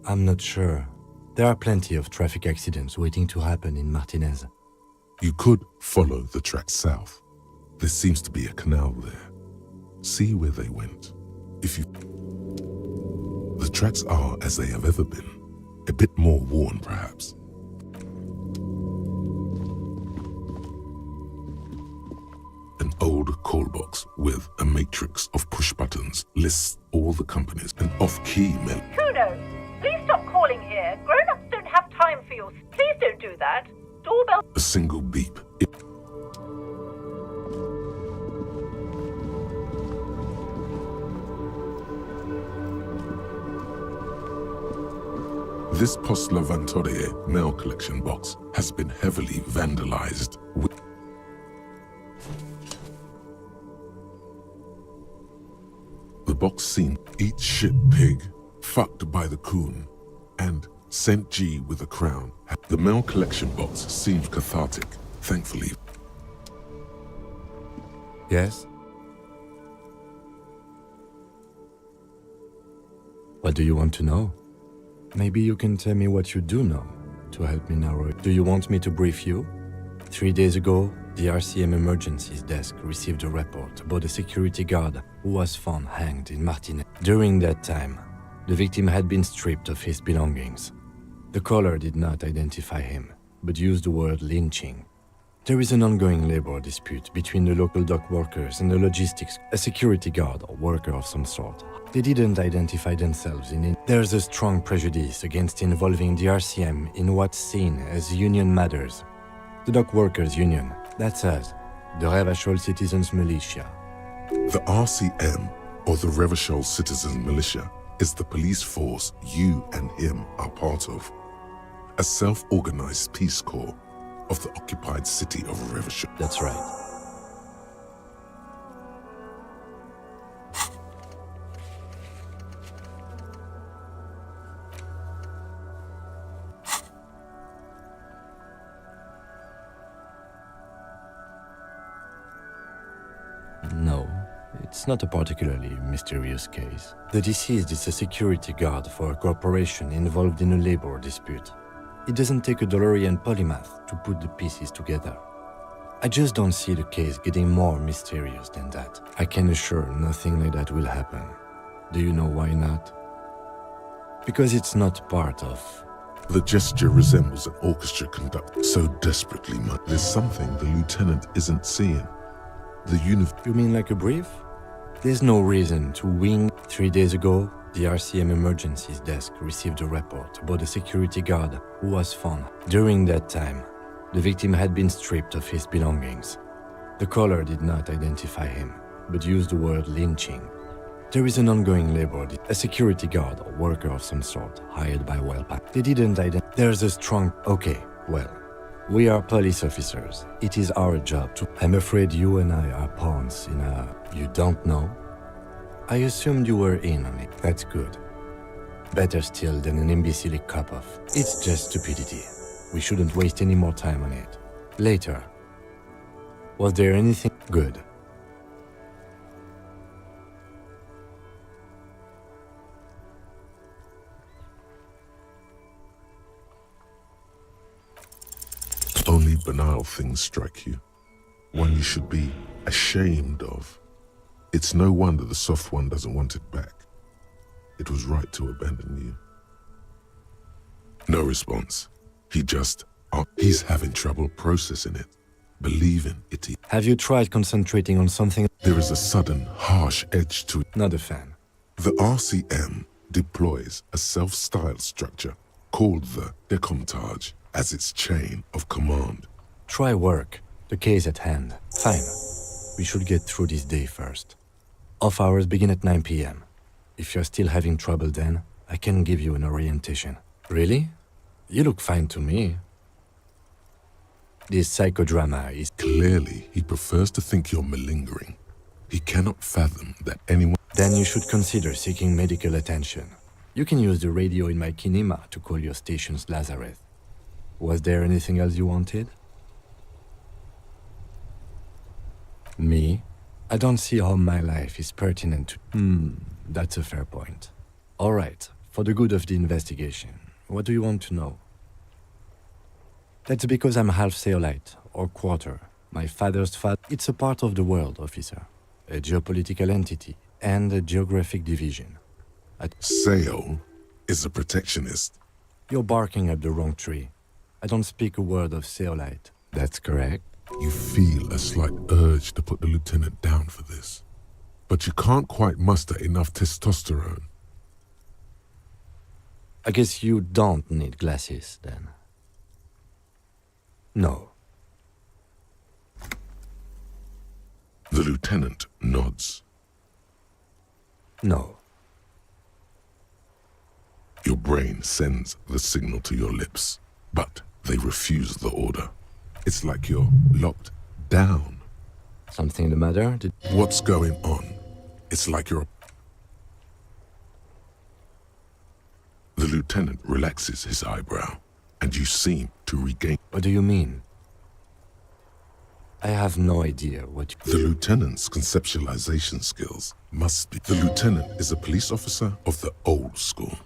I'm not sure. There are plenty of traffic accidents waiting to happen in Martinez. You could follow the track south. There seems to be a canal there. See where they went. If you... The tracks are as they have ever been. A bit more worn, perhaps. An old call box with a matrix of push buttons lists all the companies. An off-key mail. Kudos. Please stop calling here. Grown-ups don't have time for you. Please don't do that. Doorbell. A single beep. This Post Lavantorie mail collection box has been heavily vandalized. The box seen eat shit pig, fucked by the coon, and sent G with a crown. The mail collection box seemed cathartic, thankfully. Yes? What do you want to know? Maybe you can tell me what you do know to help me narrow it. Do you want me to brief you? 3 days ago, the RCM Emergencies Desk received a report about a security guard who was found hanged in Martinez. During that time, the victim had been stripped of his belongings. The caller did not identify him, but used the word lynching. There is an ongoing labor dispute between the local dock workers and the logistics, a security guard or worker of some sort. They didn't identify themselves in it. There's a strong prejudice against involving the RCM in what's seen as union matters. The dock workers union, that's us, the Revachol Citizens Militia. The RCM, or the Revachol Citizens Militia, is the police force you and him are part of. A self-organized peace corps of the occupied city of Revachol. That's right. No, it's not a particularly mysterious case. The deceased is a security guard for a corporation involved in a labor dispute. It doesn't take a DeLorean polymath to put the pieces together. I just don't see the case getting more mysterious than that. I can assure nothing like that will happen. Do you know why not? Because it's not part of... The gesture resembles an orchestra conduct so desperately much. There's something the lieutenant isn't seeing. The You mean like a brief? There's no reason to wing. 3 days ago, the RCM emergencies desk received a report about a security guard who was found. During that time, the victim had been stripped of his belongings. The caller did not identify him, but used the word lynching. There is an ongoing labor, a security guard or worker of some sort, hired by Wellpack. They didn't identify. There's a strong... Okay, well, we are police officers. It is our job to... I'm afraid you and I are pawns in a... You don't know? I assumed you were in on it. That's good. Better still than an imbecilic cop-off. It's just stupidity. We shouldn't waste any more time on it. Later. Was there anything good? Only banal things strike you. One you should be ashamed of. It's no wonder the soft one doesn't want it back. It was right to abandon you. No response. He's having trouble processing it, believing it. Have you tried concentrating on something? There is a sudden, harsh edge to it. Not a fan. The RCM deploys a self-styled structure called the Decomptage as its chain of command. Try work. The case at hand. Fine. We should get through this day first. Off hours begin at 9 p.m. If you're still having trouble then, I can give you an orientation. Really? You look fine to me. This psychodrama is... Clearly, he prefers to think you're malingering. He cannot fathom that anyone... Then you should consider seeking medical attention. You can use the radio in my kinema to call your station's Lazareth. Was there anything else you wanted? Me? I don't see how my life is pertinent to... That's a fair point. All right, for the good of the investigation, what do you want to know? That's because I'm half Seolite, or quarter. My father's father... It's a part of the world, officer. A geopolitical entity, and a geographic division. Seol is a protectionist. You're barking up the wrong tree. I don't speak a word of Seolite. That's correct. You feel a slight urge to put the lieutenant down for this. But you can't quite muster enough testosterone. I guess you don't need glasses, then. No. The lieutenant nods. No. Your brain sends the signal to your lips, but they refuse the order. It's like you're locked down. Something the matter? What's going on? It's like you're... The lieutenant relaxes his eyebrow, and you seem to regain... What do you mean? I have no idea what... The lieutenant's conceptualization skills must be... The lieutenant is a police officer of the old school.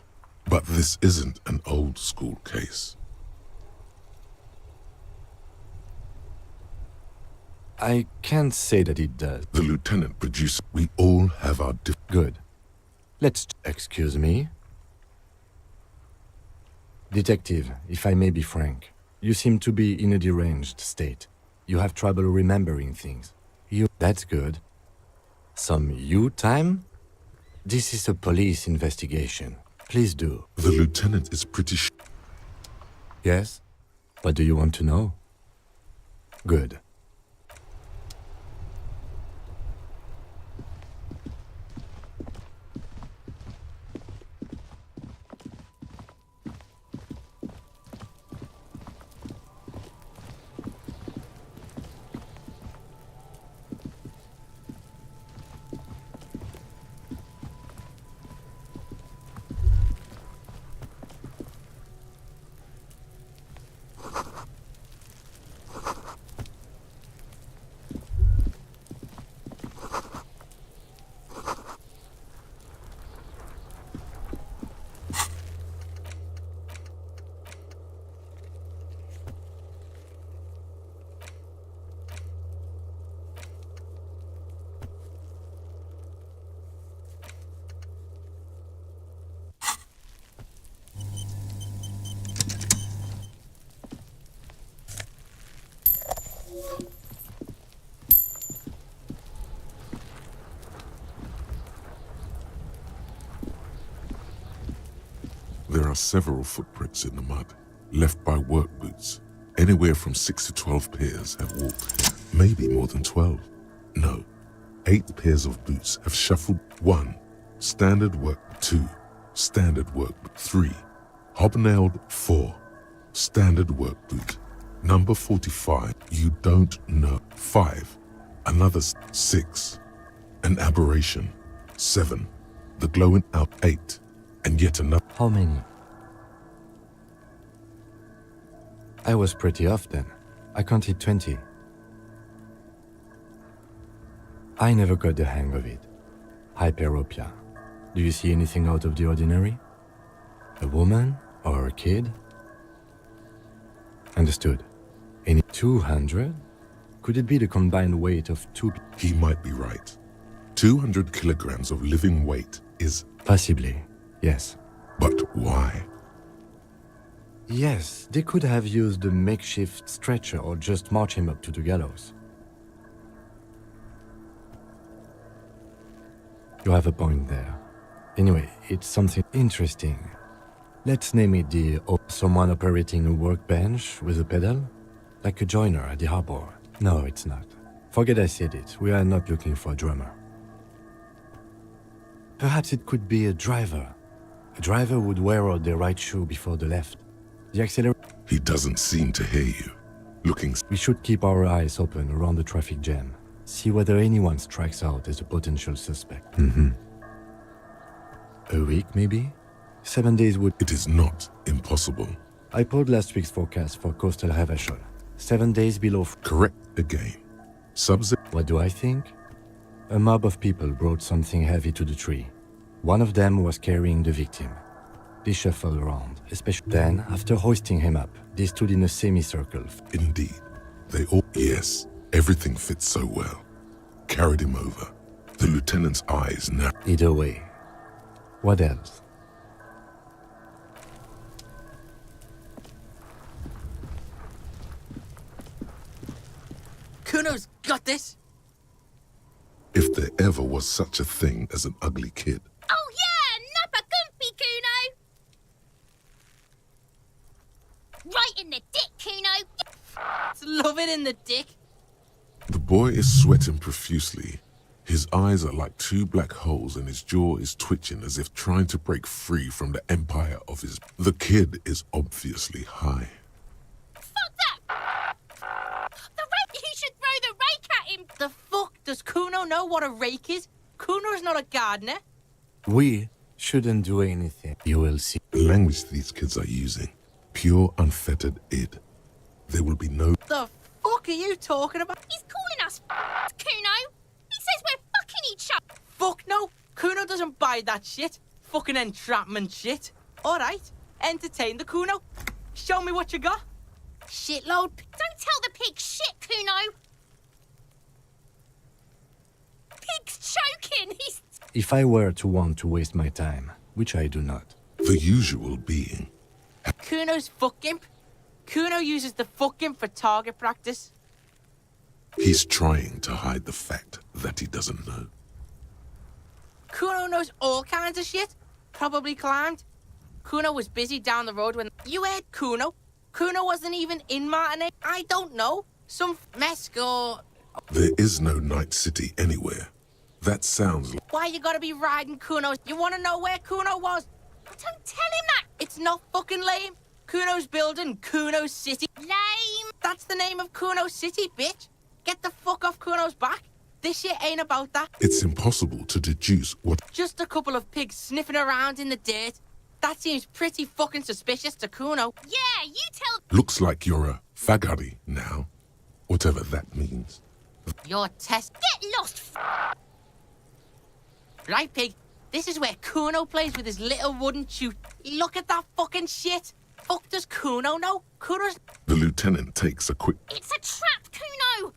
But this isn't an old school case. I can't say that it does. The lieutenant produced... We all have our... Good. Let's... Excuse me? Detective, if I may be frank, you seem to be in a deranged state. You have trouble remembering things. That's good. Some you time? This is a police investigation. Please do. The lieutenant is pretty Yes? What do you want to know? Good. There are several footprints in the mud, left by work boots. Anywhere from 6 to 12 pairs have walked. Maybe more than 12. No, 8 pairs of boots have shuffled. 1. Standard work. 2. Standard work. 3. Hobnailed. 4. Standard work boot. Number 45. You don't know. 5. Another 6. An aberration. 7. The glowing out. 8. And yet another. How many? I was pretty off then. I counted 20. I never got the hang of it. Hyperopia. Do you see anything out of the ordinary? A woman or a kid? Understood. Any 200? Could it be the combined weight of 2 people? He might be right. 200 kilograms of living weight is... Possibly, yes. But why? Yes, they could have used a makeshift stretcher or just march him up to the gallows. You have a point there. Anyway, it's something interesting. Let's name it someone operating a workbench with a pedal? Like a joiner at the harbor. No, it's not. Forget I said it. We are not looking for a drummer. Perhaps it could be a driver. A driver would wear out the right shoe before the left. The accelerator... He doesn't seem to hear you. Looking... We should keep our eyes open around the traffic jam. See whether anyone strikes out as a potential suspect. A week, maybe? 7 days would... It is not impossible. I pulled last week's forecast for coastal Revachol. 7 days below... Correct again. What do I think? A mob of people brought something heavy to the tree. One of them was carrying the victim. They shuffled around, especially... Then, after hoisting him up, they stood in a semicircle. Indeed. They all... Yes, everything fits so well. Carried him over. The lieutenant's eyes now... Either way. What else? Kuno's got this. If there ever was such a thing as an ugly kid. Oh yeah, Nappa Gumpy, Kuno! Right in the dick, Kuno! Love it in the dick. The boy is sweating profusely. His eyes are like 2 black holes and his jaw is twitching as if trying to break free from the empire of his... The kid is obviously high. Fuck that! The rake! You should throw the rake at him! The fuck? Does Kuno know what a rake is? Kuno's not a gardener. We shouldn't do anything. You will see. The language these kids are using. Pure, unfettered id. There will be no... The fuck are you talking about? He's calling us Kuno! He says we're fucking each other! Fuck no! Kuno doesn't buy that shit. Fucking entrapment shit. Alright, entertain the Kuno. Show me what you got. Shitload. Don't tell the pig shit, Kuno! Pig's choking! He's... If I were to want to waste my time, which I do not. The usual being. Kuno's fuck imp. Kuno uses the fuck imp for target practice. He's trying to hide the fact that he doesn't know. Kuno knows all kinds of shit. Probably climbed. Kuno was busy down the road when... You heard Kuno? Kuno wasn't even in Martinique. I don't know. Some mess or... There is no Night City anywhere. That sounds like... Why you gotta be riding Kuno? You wanna know where Kuno was? Don't tell him that! It's not fucking lame. Kuno's building Kuno City. Lame! That's the name of Kuno City, bitch. Get the fuck off Kuno's back. This shit ain't about that. It's impossible to deduce what... Just a couple of pigs sniffing around in the dirt. That seems pretty fucking suspicious to Kuno. Yeah, you tell... Looks like you're a fagari now. Whatever that means. Your test... Get lost, Right, pig. This is where Kuno plays with his little wooden chute. Look at that fucking shit. Fuck does Kuno know? Kuno's... The lieutenant takes a quick... It's a trap, Kuno!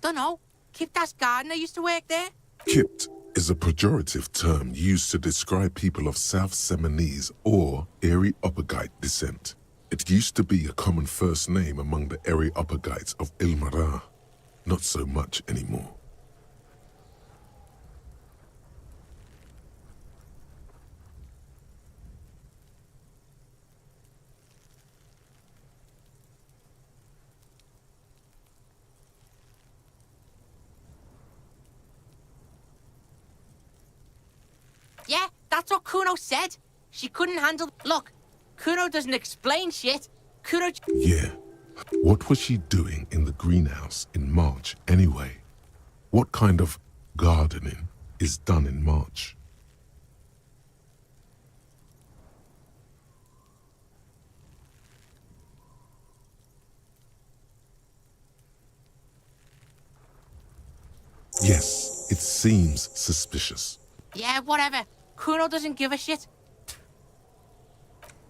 Dunno. Kiptas gardener used to work there. Kipt is a pejorative term used to describe people of South Seminese or Areopagite descent. It used to be a common first name among the Areopagites of Ilmara. Not so much anymore. Yeah, that's what Kuno said. She couldn't handle... Look, Kuno doesn't explain shit. Kuno... Yeah. What was she doing in the greenhouse in March anyway? What kind of gardening is done in March? Yes, it seems suspicious. Yeah, whatever. Kuno doesn't give a shit.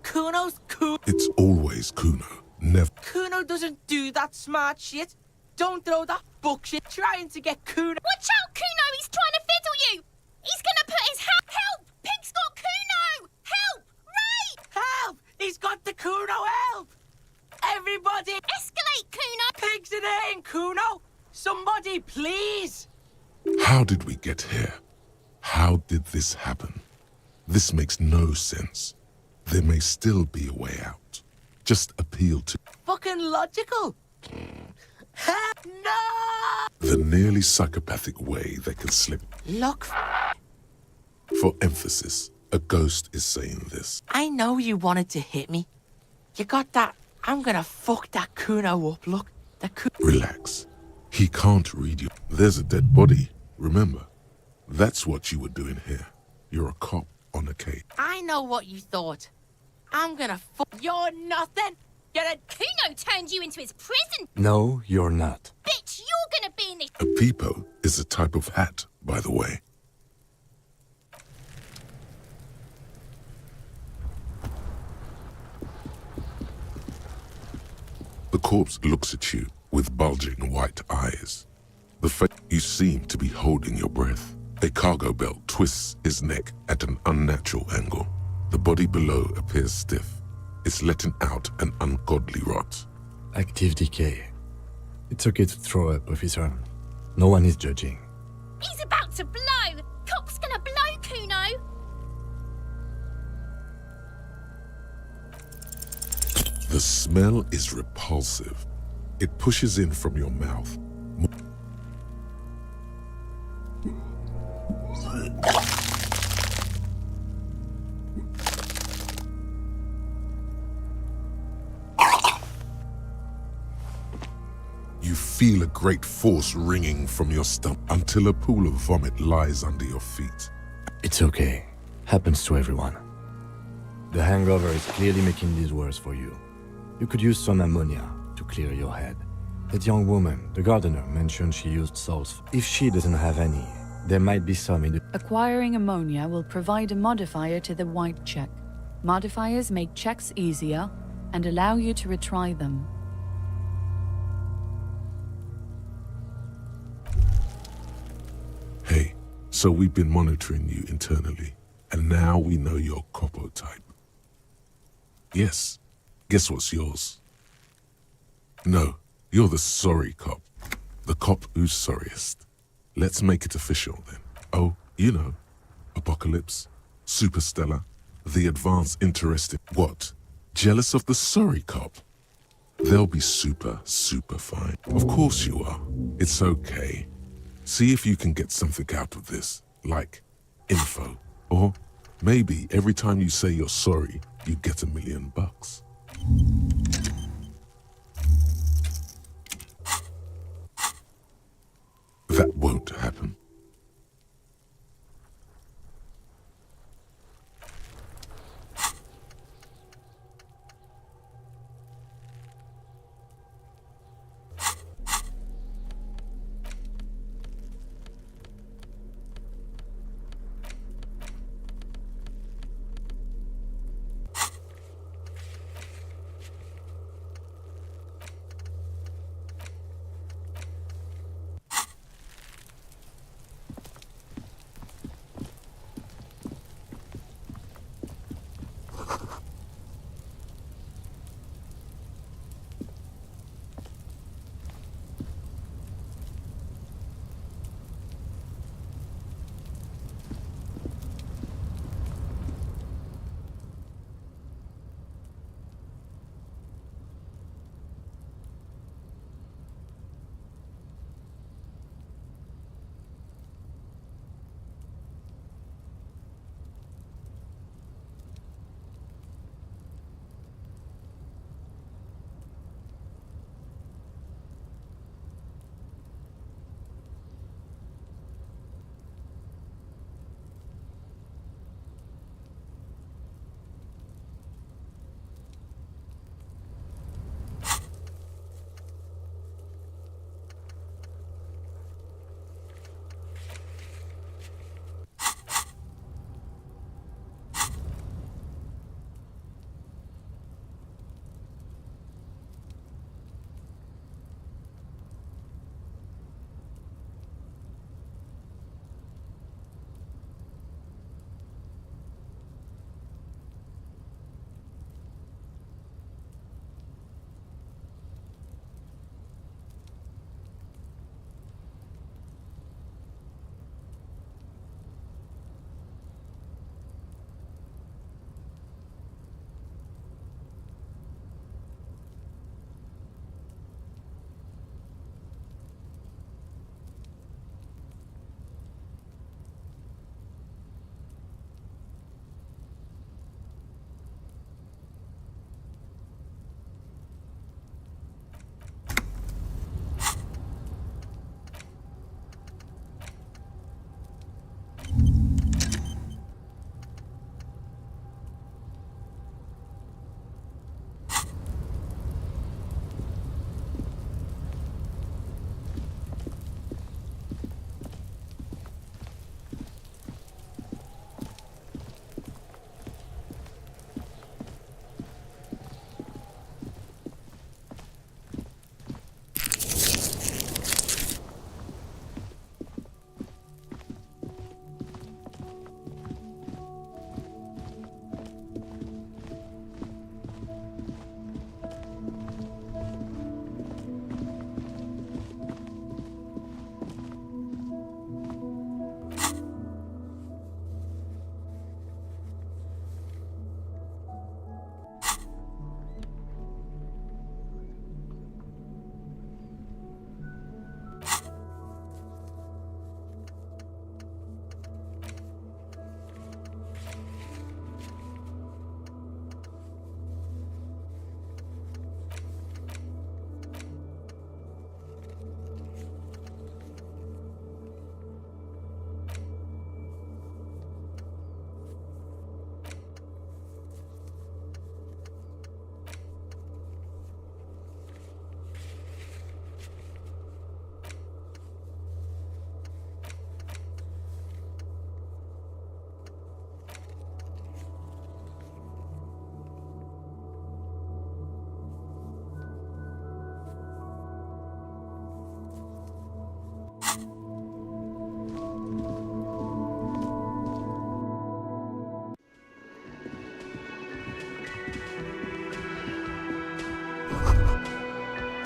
Kuno's cool. It's always Kuno, never. Kuno doesn't do that smart shit. Don't throw that bullshit trying to get Kuno. Watch out, Kuno! He's trying to fiddle you! He's gonna put his Help! Pig's got Kuno! Help! Ray! Help! He's got the Kuno help! Everybody! Escalate, Kuno! Pig's in here, Kuno! Somebody, please! How did we get here? How did this happen? This makes no sense. There may still be a way out. Just appeal to... Fucking logical! No! the nearly psychopathic way they can slip. Look... For emphasis, a ghost is saying this. I know you wanted to hit me. You got that... I'm gonna fuck that Kuno up, look. Relax. He can't read you. There's a dead body, remember? That's what you were doing here. You're a cop on a case. I know what you thought. I'm gonna fuck... You're nothing! You're a... Kuno turned you into his prison! No, you're not. Bitch, you're gonna be in this... A peepo is a type of hat, by the way. The corpse looks at you with bulging white eyes. You seem to be holding your breath. A cargo belt twists his neck at an unnatural angle. The body below appears stiff. It's letting out an ungodly rot. Active decay. It's okay to throw up, officer. No one is judging. He's about to blow! Cop's gonna blow, Kuno! The smell is repulsive. It pushes in from your mouth. You feel a great force ringing from your stomach until a pool of vomit lies under your feet. It's okay. Happens to everyone. The hangover is clearly making these worse for you. You could use some ammonia to clear your head. That young woman, the gardener, mentioned she used salts. If she doesn't have any, there might be some in the... Acquiring ammonia will provide a modifier to the white check. Modifiers make checks easier and allow you to retry them. Hey, so we've been monitoring you internally, and now we know your Copo type. Yes, guess what's yours? No, you're the sorry cop. The cop who's sorriest. Let's make it official then. Oh, you know, Apocalypse, Superstellar, the advanced interested. What? Jealous of the sorry cop? They'll be super fine. Of course you are. It's okay. See if you can get something out of this, like info. Or maybe every time you say you're sorry, you get $1 million. That won't happen.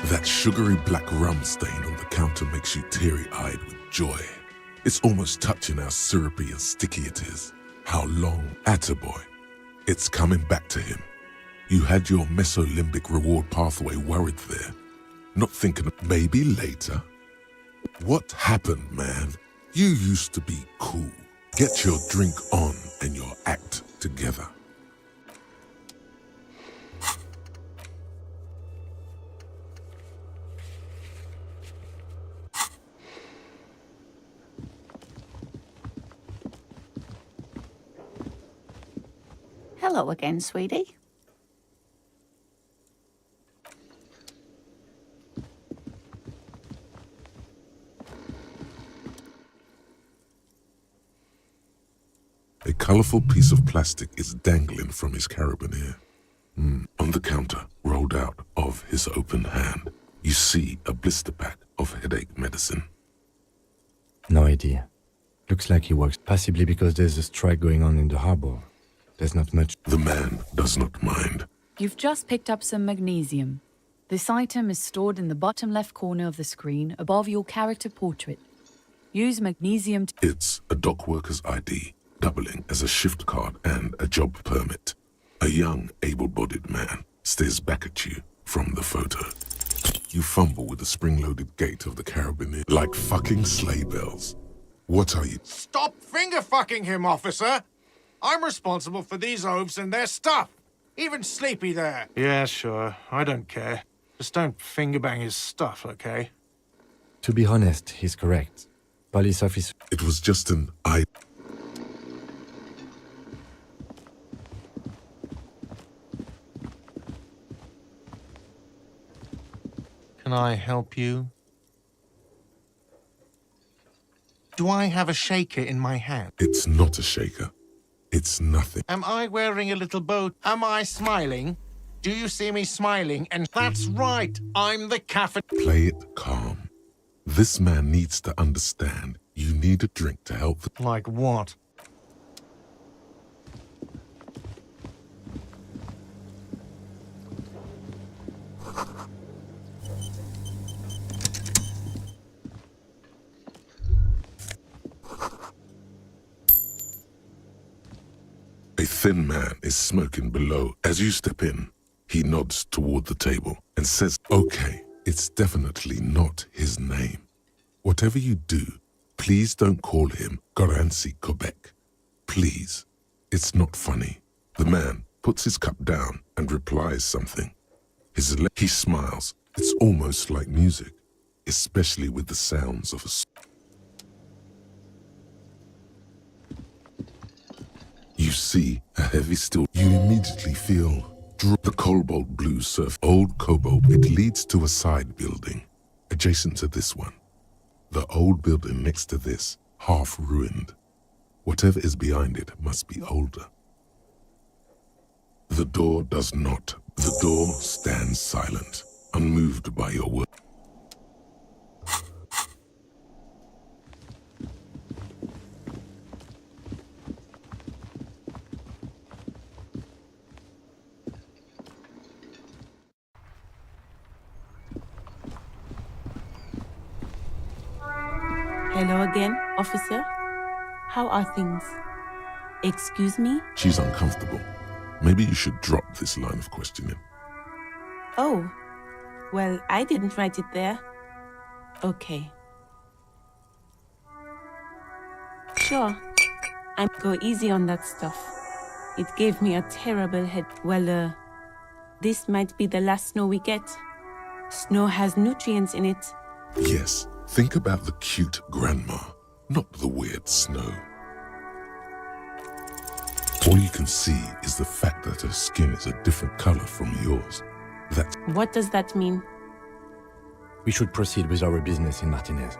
That sugary black rum stain on the counter makes you teary-eyed with joy. It's almost touching how syrupy and sticky it is. How long, attaboy. It's coming back to him. You had your mesolimbic reward pathway worried there. Not thinking of maybe later. What happened, man? You used to be cool. Get your drink on and your act together. Hello again, sweetie. A colorful piece of plastic is dangling from his carabiner. On the counter, rolled out of his open hand, you see a blister pack of headache medicine. No idea. Looks like he works, possibly because there's a strike going on in the harbor. There's not much. The man does not mind. You've just picked up some magnesium. This item is stored in the bottom left corner of the screen above your character portrait. Use magnesium to... It's a dock worker's ID, doubling as a shift card and a job permit. A young, able-bodied man stares back at you from the photo. You fumble with the spring-loaded gate of the carabiner like fucking sleigh bells. What are you? Stop finger-fucking him, officer! I'm responsible for these oafs and their stuff. Even Sleepy there. Yeah, sure. I don't care. Just don't finger-bang his stuff, okay? To be honest, he's correct. Police officer... It was just an I... Can I help you? Do I have a shaker in my hand? It's not a shaker. It's nothing. Am I wearing a little bow? Am I smiling? Do you see me smiling? And that's right, I'm the cafe... Play it calm. This man needs to understand you need a drink to help the... Like what? A thin man is smoking below. As you step in, he nods toward the table and says, okay, it's definitely not his name. Whatever you do, please don't call him Goranci Quebec. Please. It's not funny. The man puts his cup down and replies something. He smiles. It's almost like music, especially with the sounds of a... You see a heavy still. You immediately feel the cobalt blue surf. Old cobalt. It leads to a side building adjacent to this one. The old building next to this, half ruined. Whatever is behind it must be older. The door does not. The door stands silent, unmoved by your word. Hello again, officer. How are things? Excuse me? She's uncomfortable. Maybe you should drop this line of questioning. Oh, well, I didn't write it there. Okay. Sure. I'm go easy on that stuff. It gave me a terrible head. Well, this might be the last snow we get. Snow has nutrients in it. Yes, think about the cute grandma, not the weird snow. All you can see is the fact that her skin is a different color from yours. What does that mean? We should proceed with our business in Martinez.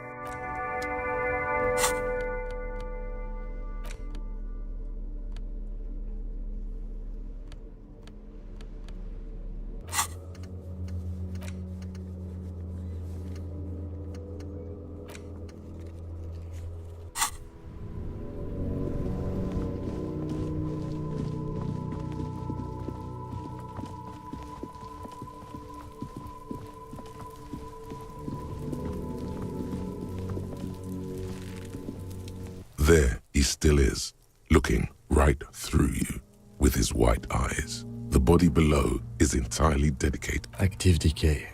There he still is, looking right through you with his white eyes. The body below is entirely dedicated. Active decay.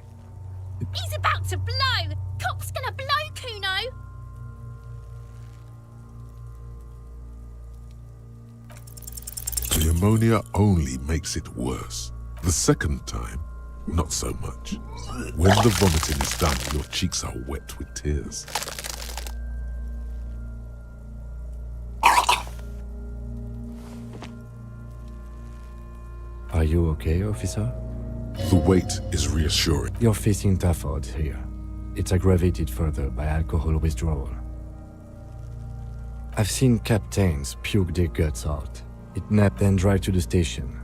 He's about to blow! Cop's gonna blow, Kuno! The ammonia only makes it worse. The second time, not so much. When the vomiting is done, your cheeks are wet with tears. Are you okay, officer? The weight is reassuring. You're facing tough odds here. It's aggravated further by alcohol withdrawal. I've seen captains puke their guts out. It nap, then drive to the station.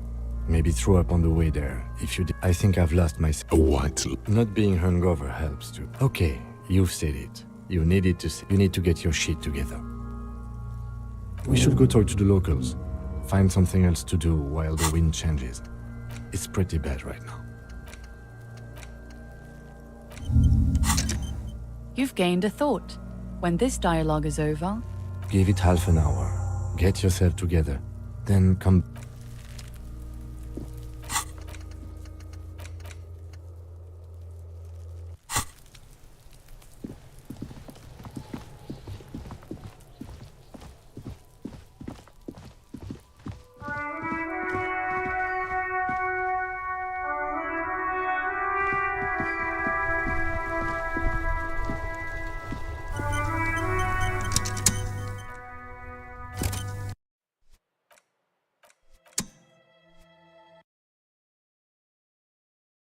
Maybe throw up on the way there. If you I think I've lost my... A white... Not being hungover helps too. Okay, you've said it. You needed to say... You need to get your shit together. We should go talk to the locals. Find something else to do while the wind changes. It's pretty bad right now. You've gained a thought. When this dialogue is over, Give it half an hour. Get yourself together. Then come...